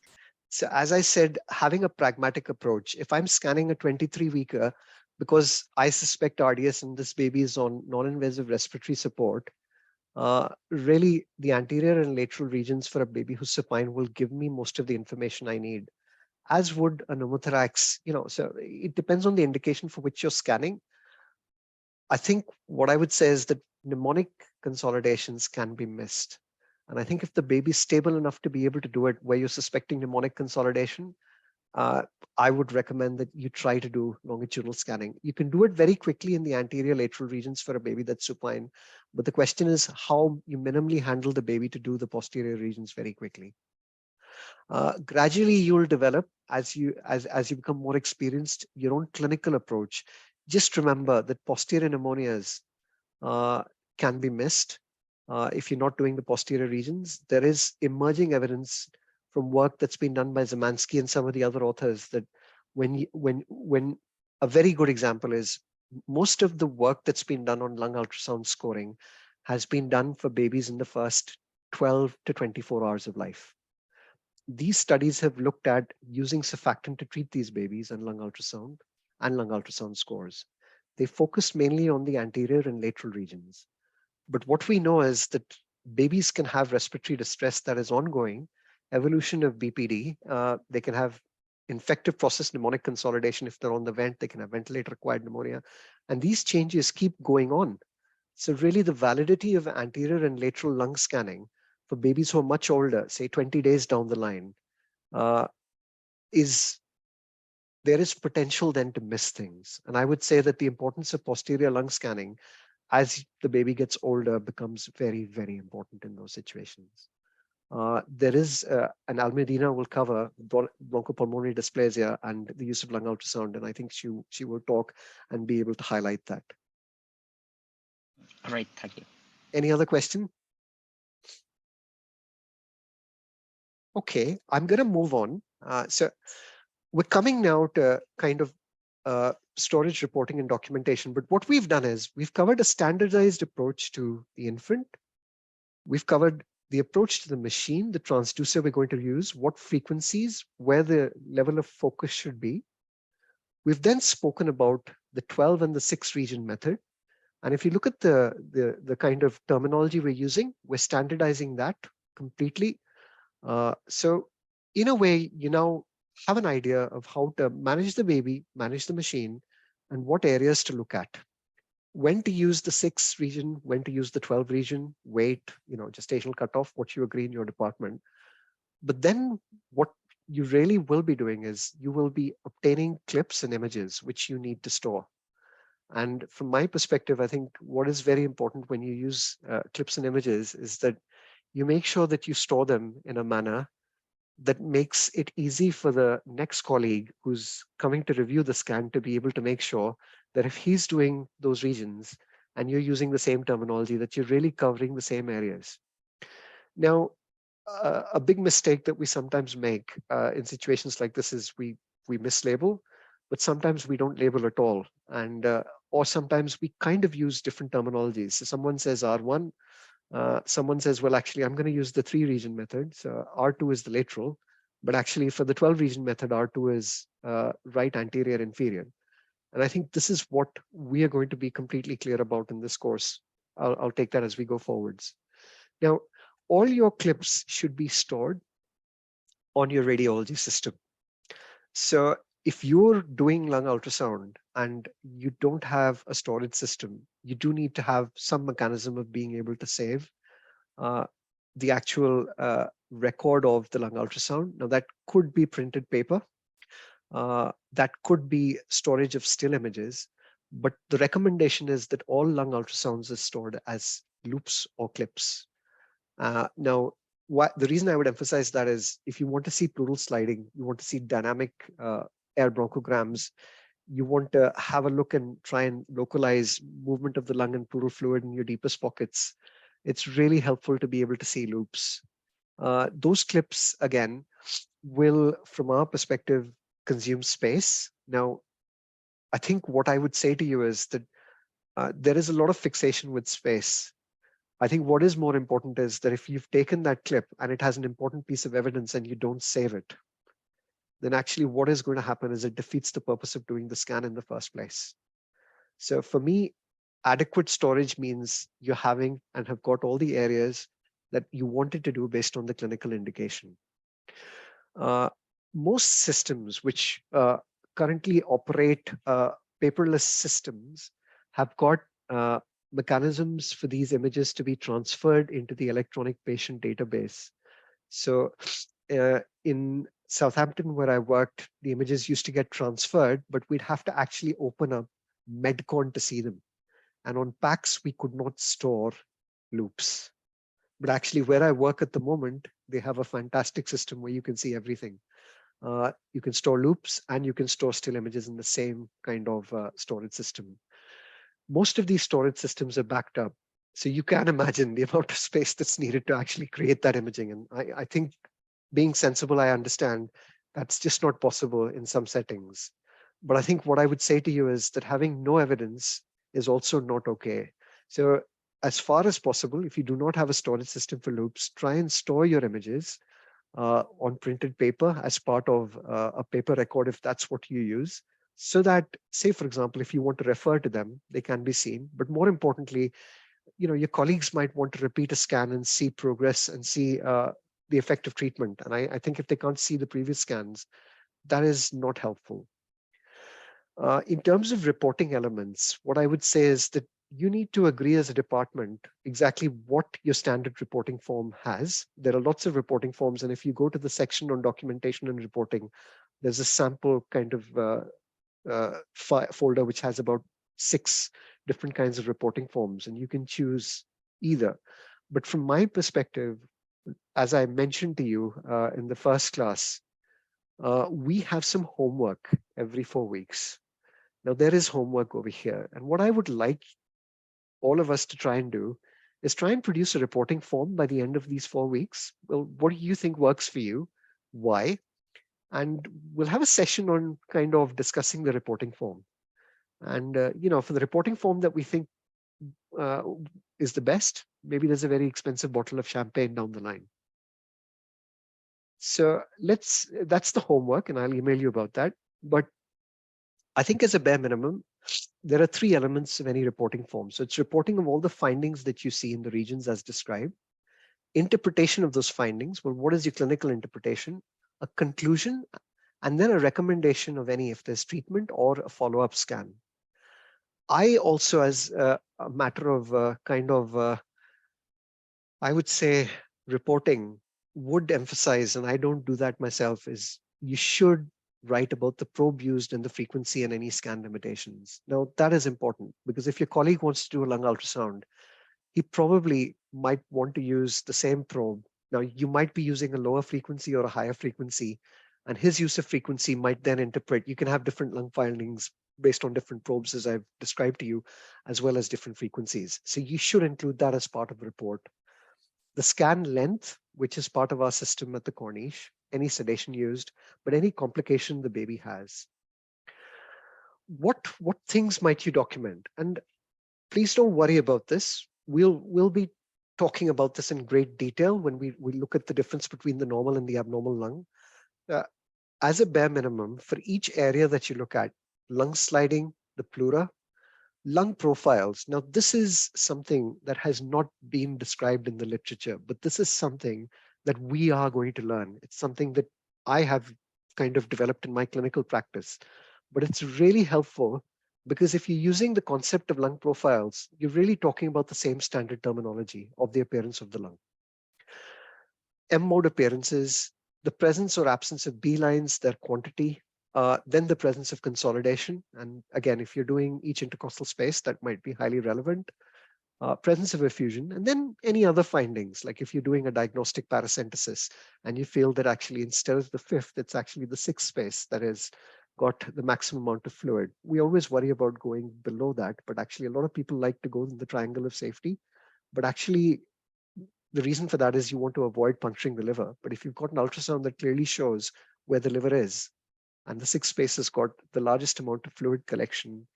So as I said, having a pragmatic approach, if I'm scanning a 23-weeker, because I suspect RDS and this baby is on non-invasive respiratory support, really the anterior and lateral regions for a baby who's supine will give me most of the information I need, as would a pneumothorax. So it depends on the indication for which you're scanning. I think what I would say is that mnemonic consolidations can be missed. And I think if the baby's stable enough to be able to do it where you're suspecting mnemonic consolidation, I would recommend that you try to do longitudinal scanning. You can do it very quickly in the anterior lateral regions for a baby that's supine, but the question is how you minimally handle the baby to do the posterior regions very quickly. Gradually, you'll develop as you become more experienced your own clinical approach. Just remember that posterior pneumonias can be missed if you're not doing the posterior regions. There is emerging evidence from work that's been done by Zemansky and some of the other authors that when a very good example is most of the work that's been done on lung ultrasound scoring has been done for babies in the first 12 to 24 hours of life. These studies have looked at using surfactant to treat these babies and lung ultrasound scores. They focused mainly on the anterior and lateral regions. But what we know is that babies can have respiratory distress that is ongoing, evolution of BPD. They can have infective process pneumonic consolidation. If they're on the vent, they can have ventilator-acquired pneumonia. And these changes keep going on. So really the validity of anterior and lateral lung scanning for babies who are much older, say 20 days down the line, there is potential then to miss things. And I would say that the importance of posterior lung scanning as the baby gets older becomes very, very important in those situations. There is an Almedina will cover bronchopulmonary dysplasia and the use of lung ultrasound, and I think she will talk and be able to highlight that. All right, thank you. Any other question? Okay, I'm going to move on. So we're coming now to kind of storage reporting and documentation. But what we've done is we've covered a standardized approach to the infant. We've covered the approach to the machine, the transducer we're going to use, what frequencies, where the level of focus should be. We've then spoken about the 12 and the 6 region method. And if you look at the kind of terminology we're using, we're standardizing that completely. So in a way, you now have an idea of how to manage the baby, manage the machine, and what areas to look at. When to use the 6 region, when to use the 12 region, weight, gestational cutoff, what you agree in your department. But then what you really will be doing is you will be obtaining clips and images which you need to store. And from my perspective, I think what is very important when you use clips and images is that you make sure that you store them in a manner that makes it easy for the next colleague who's coming to review the scan to be able to make sure that if he's doing those regions and you're using the same terminology, that you're really covering the same areas. Now, a big mistake that we sometimes make in situations like this is we mislabel, but sometimes we don't label at all. And or sometimes we kind of use different terminologies. So someone says R1, someone says, well, actually, I'm going to use the 3 region method. So R2 is the lateral, but actually for the 12 region method, R2 is right anterior inferior. And I think this is what we are going to be completely clear about in this course. I'll take that as we go forwards. Now, all your clips should be stored on your radiology system. So if you're doing lung ultrasound and you don't have a storage system, you do need to have some mechanism of being able to save the actual record of the lung ultrasound. Now that could be printed paper, that could be storage of still images, but the recommendation is that all lung ultrasounds are stored as loops or clips. Now, the reason I would emphasize that is if you want to see pleural sliding, you want to see dynamic air bronchograms, you want to have a look and try and localize movement of the lung and pleural fluid in your deepest pockets, it's really helpful to be able to see loops. Those clips, again, will, from our perspective, consume space. Now, I think what I would say to you is that there is a lot of fixation with space. I think what is more important is that if you've taken that clip and it has an important piece of evidence and you don't save it, then actually what is going to happen is it defeats the purpose of doing the scan in the first place. So for me, adequate storage means you're having and have got all the areas that you wanted to do based on the clinical indication. Most systems which currently operate paperless systems have got mechanisms for these images to be transferred into the electronic patient database. So in Southampton, where I worked, the images used to get transferred, but we'd have to actually open up Medcon to see them. And on PACS, we could not store loops. But actually, where I work at the moment, they have a fantastic system where you can see everything. You can store loops and you can store still images in the same kind of storage system. Most of these storage systems are backed up. So you can imagine the amount of space that's needed to actually create that imaging. And I think being sensible, I understand that's just not possible in some settings. But I think what I would say to you is that having no evidence is also not okay. So as far as possible, if you do not have a storage system for loops, try and store your images on printed paper as part of a paper record, if that's what you use, so that, say, for example, if you want to refer to them, they can be seen. But more importantly, your colleagues might want to repeat a scan and see progress and see the effect of treatment. And I think if they can't see the previous scans, that is not helpful. In terms of reporting elements, what I would say is that you need to agree as a department exactly what your standard reporting form has. There are lots of reporting forms, and if you go to the section on documentation and reporting, there's a sample kind of folder which has about 6 different kinds of reporting forms, and you can choose either. But from my perspective, as I mentioned to you in the first class, we have some homework every 4 weeks. Now, there is homework over here. And what I would like all of us to try and do is try and produce a reporting form by the end of these 4 weeks. Well, what do you think works for you? Why? And we'll have a session on kind of discussing the reporting form. And, for the reporting form that we think is the best, maybe there's a very expensive bottle of champagne down the line. So that's the homework, and I'll email you about that. But I think as a bare minimum, there are 3 elements of any reporting form. So it's reporting of all the findings that you see in the regions as described, interpretation of those findings. Well, what is your clinical interpretation? A conclusion, and then a recommendation of any, if there's treatment or a follow-up scan. I also, as a matter of I would say reporting, would emphasize, and I don't do that myself, is you should write about the probe used and the frequency and any scan limitations. Now, that is important because if your colleague wants to do a lung ultrasound, he probably might want to use the same probe. Now, you might be using a lower frequency or a higher frequency, and his use of frequency might then interpret. You can have different lung findings based on different probes, as I've described to you, as well as different frequencies. So you should include that as part of the report. The scan length, which is part of our system at the Corniche, any sedation used, but any complication the baby has. What things might you document? And please don't worry about this. We'll be talking about this in great detail when we look at the difference between the normal and the abnormal lung. As a bare minimum, for each area that you look at, lung sliding, the pleura, lung profiles. Now, this is something that has not been described in the literature, but this is something that we are going to learn. It's something that I have kind of developed in my clinical practice, but it's really helpful because if you're using the concept of lung profiles, you're really talking about the same standard terminology of the appearance of the lung. M-mode appearances, the presence or absence of B lines, their quantity, then the presence of consolidation. And again, if you're doing each intercostal space, that might be highly relevant. Presence of effusion, and then any other findings, like if you're doing a diagnostic paracentesis and you feel that actually instead of the 5th, it's actually the 6th space that has got the maximum amount of fluid. We always worry about going below that, but actually a lot of people like to go in the triangle of safety. But actually, the reason for that is you want to avoid puncturing the liver. But if you've got an ultrasound that clearly shows where the liver is, and the 6th space has got the largest amount of fluid collection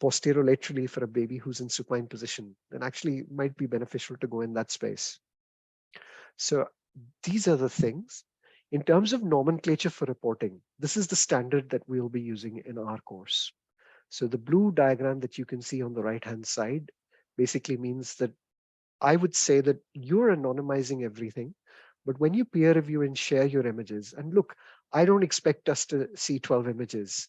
posterolaterally for a baby who's in supine position, then actually it might be beneficial to go in that space. So these are the things. In terms of nomenclature for reporting, this is the standard that we'll be using in our course. So the blue diagram that you can see on the right-hand side basically means that I would say that you're anonymizing everything, but when you peer review and share your images, and look, I don't expect us to see 12 images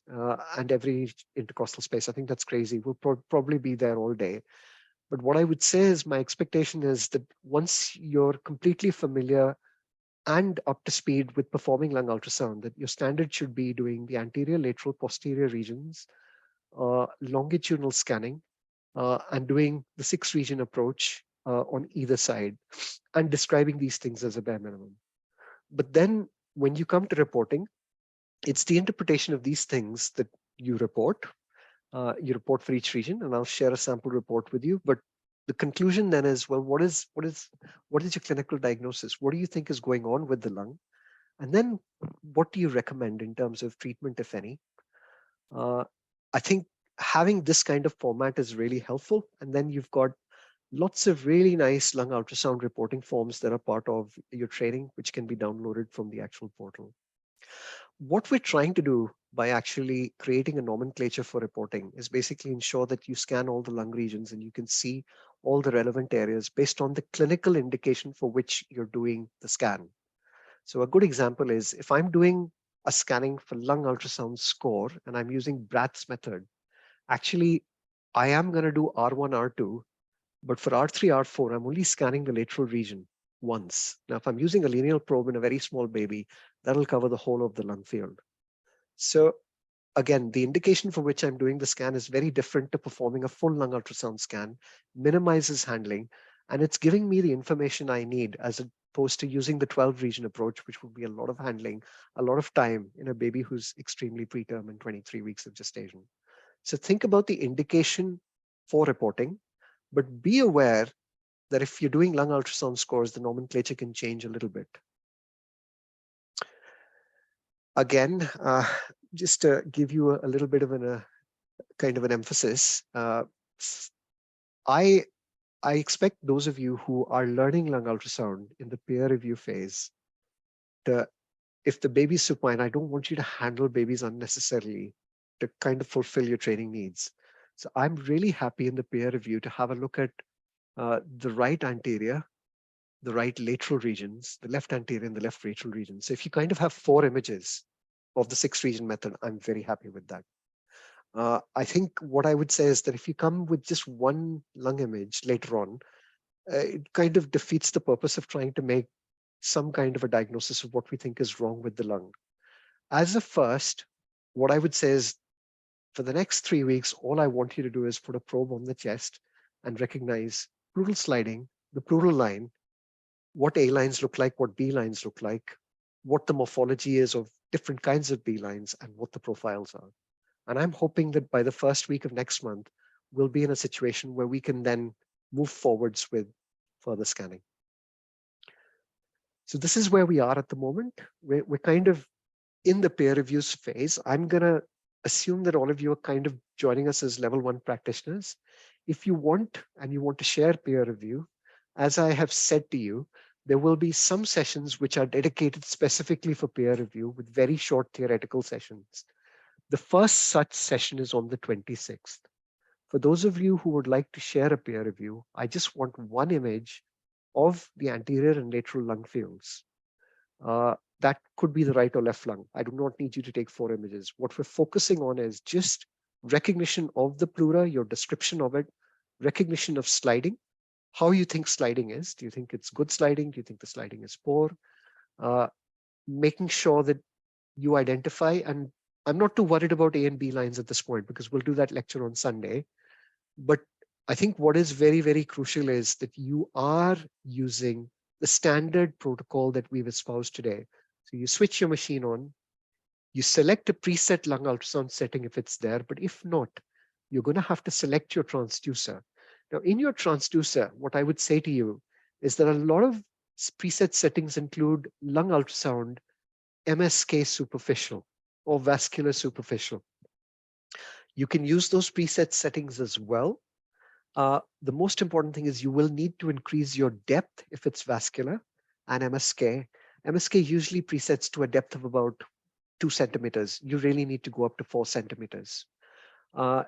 and every intercostal space. I think that's crazy. We'll probably be there all day. But what I would say is my expectation is that once you're completely familiar and up to speed with performing lung ultrasound, that your standard should be doing the anterior, lateral, posterior regions, longitudinal scanning, and doing the 6-region approach on either side, and describing these things as a bare minimum. But then when you come to reporting, it's the interpretation of these things that you report. You report for each region, and I'll share a sample report with you. But the conclusion then is, well, what is your clinical diagnosis? What do you think is going on with the lung? And then what do you recommend in terms of treatment, if any? I think having this kind of format is really helpful. And then you've got lots of really nice lung ultrasound reporting forms that are part of your training, which can be downloaded from the actual portal. What we're trying to do by actually creating a nomenclature for reporting is basically ensure that you scan all the lung regions and you can see all the relevant areas based on the clinical indication for which you're doing the scan. So a good example is if I'm doing a scanning for lung ultrasound score and I'm using Brath's method, actually I am going to do R1, R2, but for R3, R4, I'm only scanning the lateral region once. Now, if I'm using a lineal probe in a very small baby, that'll cover the whole of the lung field. So again, the indication for which I'm doing the scan is very different to performing a full lung ultrasound scan, minimizes handling, and it's giving me the information I need as opposed to using the 12-region approach, which would be a lot of handling, a lot of time in a baby who's extremely preterm and 23 weeks of gestation. So think about the indication for reporting, but be aware that if you're doing lung ultrasound scores, the nomenclature can change a little bit. Again, just to give you a little bit of a kind of an emphasis, I expect those of you who are learning lung ultrasound in the peer review phase, if the baby's supine, I don't want you to handle babies unnecessarily to kind of fulfill your training needs. So I'm really happy in the peer review to have a look at the right anterior, the right lateral regions, the left anterior and the left lateral regions. So if you kind of have 4 images of the 6-region method, I'm very happy with that. I think what I would say is that if you come with just one lung image later on, it kind of defeats the purpose of trying to make some kind of a diagnosis of what we think is wrong with the lung. As a first, what I would say is for the next 3 weeks, all I want you to do is put a probe on the chest and recognize pleural sliding, the pleural line, what A lines look like, what B lines look like, what the morphology is of different kinds of B lines, and what the profiles are. And I'm hoping that by the first week of next month, we'll be in a situation where we can then move forwards with further scanning. So this is where we are at the moment. We're kind of in the peer reviews phase. I'm going to assume that all of you are kind of joining us as level 1 practitioners. If you want, and you want to share peer review, as I have said to you, there will be some sessions which are dedicated specifically for peer review with very short theoretical sessions. The first such session is on the 26th. For those of you who would like to share a peer review, I just want one image of the anterior and lateral lung fields. That could be the right or left lung. I do not need you to take 4 images. What we're focusing on is just recognition of the pleura, your description of it, recognition of sliding, how you think sliding is. Do you think it's good sliding? Do you think the sliding is poor? Making sure that you identify, and I'm not too worried about A and B lines at this point because we'll do that lecture on Sunday. But I think what is very, very crucial is that you are using the standard protocol that we've espoused today. So you switch your machine on, you select a preset lung ultrasound setting if it's there, but if not, you're going to have to select your transducer. Now, in your transducer, what I would say to you is that a lot of preset settings include lung ultrasound, MSK superficial or vascular superficial. You can use those preset settings as well. The most important thing is you will need to increase your depth if it's vascular and MSK. MSK usually presets to a depth of about 2 centimeters. You really need to go up to 4 centimeters.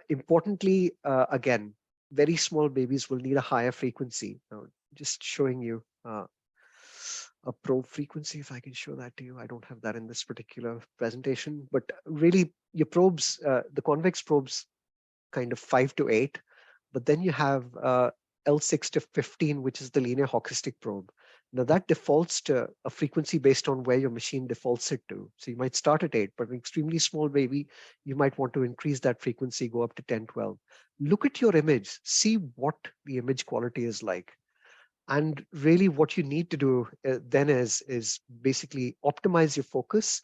Importantly, again, very small babies will need a higher frequency. Now, just showing you a probe frequency, if I can show that to you. I don't have that in this particular presentation, but really your probes, the convex probes, kind of 5 to 8, but then you have L6 to 15, which is the linear Hawkistic probe. Now that defaults to a frequency based on where your machine defaults it to. So you might start at 8, but an extremely small baby, you might want to increase that frequency, go up to 10, 12. Look at your image, see what the image quality is like. And really what you need to do then is basically optimize your focus.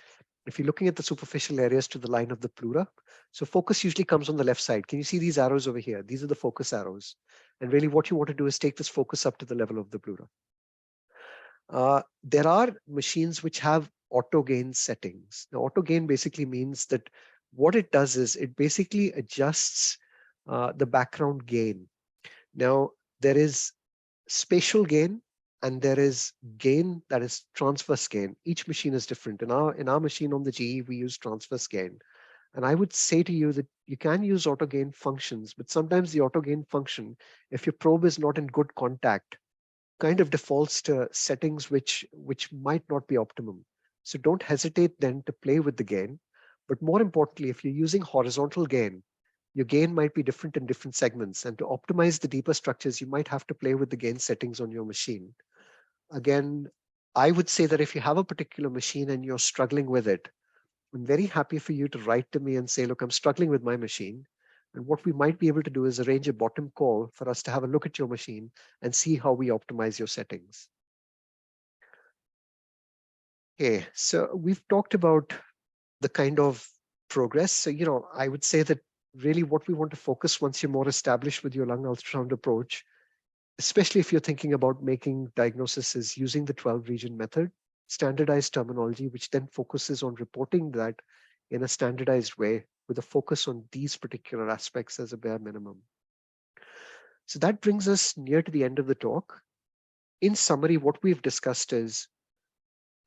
If you're looking at the superficial areas to the line of the pleura, so focus usually comes on the left side. Can you see these arrows over here? These are the focus arrows. And really what you want to do is take this focus up to the level of the pleura. There are machines which have auto gain settings. Now, auto gain basically means that what it does is it basically adjusts the background gain. Now, there is spatial gain and there is gain that is transverse gain. Each machine is different. In our machine on the GE, we use transverse gain. And I would say to you that you can use auto gain functions, but sometimes the auto gain function, if your probe is not in good contact, kind of defaults to settings which might not be optimum. So don't hesitate then to play with the gain. But more importantly, if you're using horizontal gain, your gain might be different in different segments. And to optimize the deeper structures, you might have to play with the gain settings on your machine. Again, I would say that if you have a particular machine and you're struggling with it, I'm very happy for you to write to me and say, look, I'm struggling with my machine. And what we might be able to do is arrange a bottom call for us to have a look at your machine and see how we optimize your settings. Okay, so we've talked about the kind of progress. So, I would say that really what we want to focus once you're more established with your lung ultrasound approach, especially if you're thinking about making diagnosis, is using the 12-region method, standardized terminology, which then focuses on reporting that in a standardized way with a focus on these particular aspects as a bare minimum. So that brings us near to the end of the talk. In summary, what we've discussed is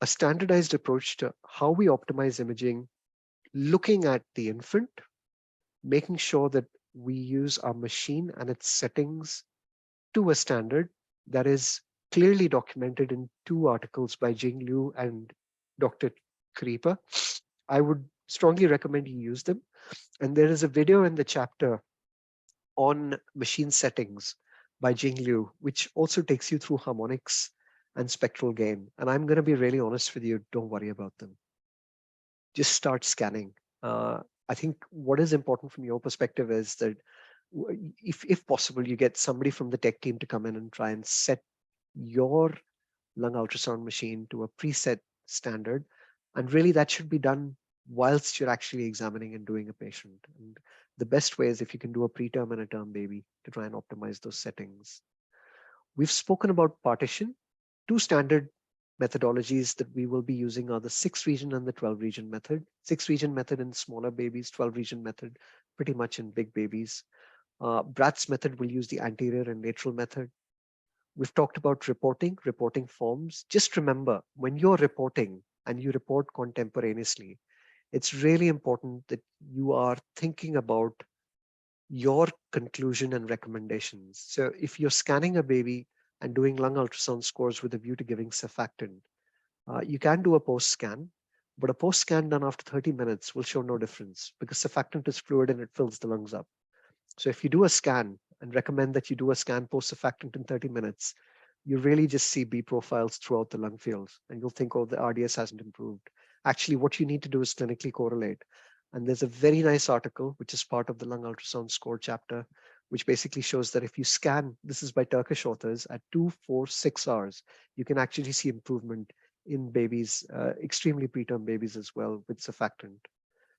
a standardized approach to how we optimize imaging, looking at the infant, making sure that we use our machine and its settings to a standard that is clearly documented in 2 articles by Jing Liu and Dr. Kripa. I would strongly recommend you use them. And there is a video in the chapter on machine settings by Jing Liu, which also takes you through harmonics and spectral gain. And I'm going to be really honest with you, don't worry about them. Just start scanning. I think what is important from your perspective is that if possible, you get somebody from the tech team to come in and try and set your lung ultrasound machine to a preset standard. And really that should be done whilst you're actually examining and doing a patient. And the best way is if you can do a preterm and a term baby to try and optimize those settings. We've spoken about partition. 2 standard methodologies that we will be using are the 6-region and the 12-region method. 6-region method in smaller babies, 12-region method pretty much in big babies. Brat's method will use the anterior and lateral method. We've talked about reporting forms. Just remember, when you're reporting and you report contemporaneously, it's really important that you are thinking about your conclusion and recommendations. So if you're scanning a baby and doing lung ultrasound scores with a view to giving surfactant, you can do a post-scan, but a post-scan done after 30 minutes will show no difference because surfactant is fluid and it fills the lungs up. So if you do a scan and recommend that you do a scan post-surfactant in 30 minutes, you really just see B profiles throughout the lung fields and you'll think, oh, the RDS hasn't improved. Actually, what you need to do is clinically correlate. And there's a very nice article, which is part of the lung ultrasound score chapter, which basically shows that if you scan, this is by Turkish authors, at 2, 4, 6 hours, you can actually see improvement in babies, extremely preterm babies as well with surfactant.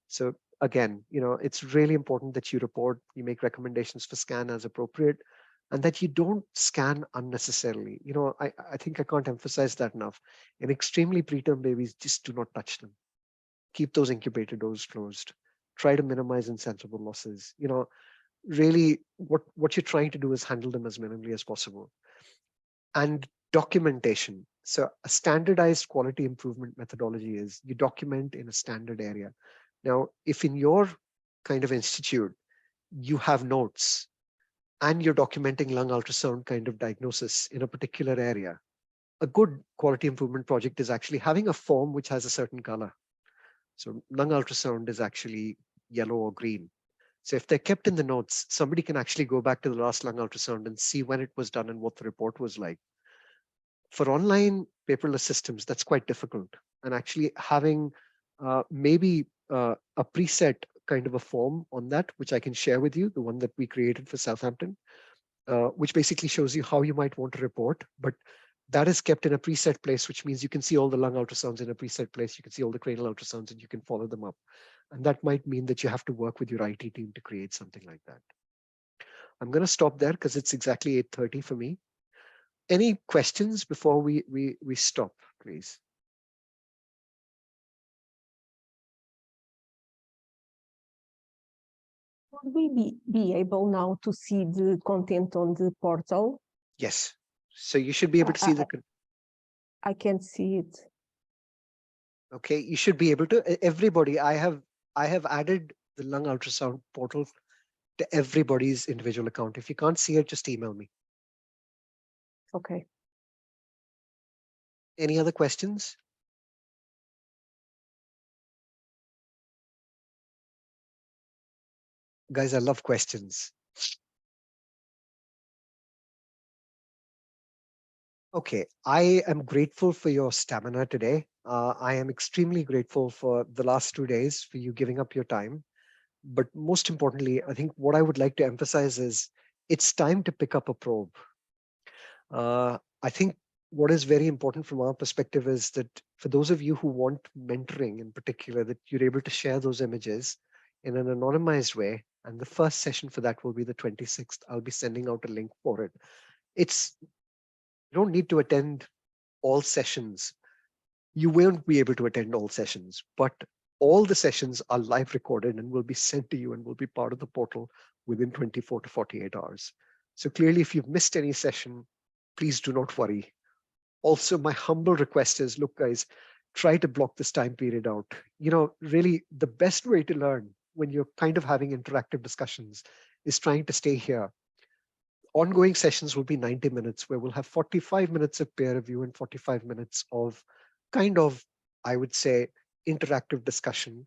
So again, it's really important that you report, you make recommendations for scan as appropriate. and that you don't scan unnecessarily. You know, I think I can't emphasize that enough. In extremely preterm babies, just do not touch them. Keep those incubator doors closed. Try to minimize insensible losses. You know, really what you're trying to do is handle them as minimally as possible. And documentation. So a standardized quality improvement methodology is you document in a standard area. Now, if in your kind of institute, you have notes and you're documenting lung ultrasound kind of diagnosis in a particular area, a good quality improvement project is actually having a form which has a certain color. So lung ultrasound is actually yellow or green. So if they're kept in the notes, somebody can actually go back to the last lung ultrasound and see when it was done and what the report was like. For online paperless systems, that's quite difficult. And actually having maybe a preset kind of a form on that, which I can share with you, the one that we created for Southampton, which basically shows you how you might want to report, but that is kept in a preset place, which means you can see all the lung ultrasounds in a preset place. You can see all the cranial ultrasounds and you can follow them up. And that might mean that you have to work with your IT team to create something like that. I'm going to stop there because it's exactly 8:30 for me. Any questions before we stop, please? Would we be able now to see the content on the portal? Yes. So you should be able to see the. I can't see it. Okay, you should be able to. Everybody, I have added the lung ultrasound portal to everybody's individual account. If you can't see it, just email me. Okay. Any other questions? Guys, I love questions. Okay, I am grateful for your stamina today. I am extremely grateful for the last 2 days for you giving up your time. But most importantly, I think what I would like to emphasize is it's time to pick up a probe. I think what is very important from our perspective is that for those of you who want mentoring in particular, that you're able to share those images in an anonymized way. And the first session for that will be the 26th. I'll be sending out a link for it. You don't need to attend all sessions. You won't be able to attend all sessions, but all the sessions are live recorded and will be sent to you and will be part of the portal within 24 to 48 hours. So clearly, if you've missed any session, please do not worry. Also, my humble request is, look, guys, try to block this time period out. You know, really, the best way to learn when you're kind of having interactive discussions is trying to stay here. Ongoing sessions will be 90 minutes, where we'll have 45 minutes of peer review and 45 minutes of kind of, I would say, interactive discussion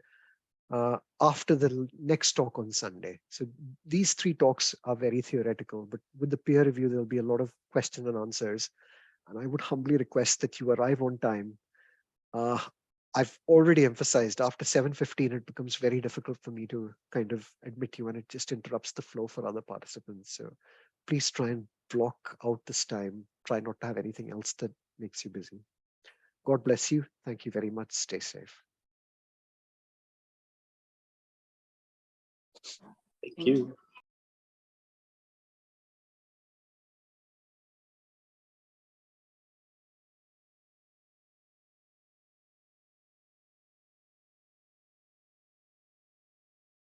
after the next talk on Sunday. So these 3 talks are very theoretical, but with the peer review, there'll be a lot of question and answers. And I would humbly request that you arrive on time. I've already emphasized after 7:15, it becomes very difficult for me to kind of admit you, and it just interrupts the flow for other participants. So please try and block out this time. Try not to have anything else that makes you busy. God bless you. Thank you very much. Stay safe. Thank you.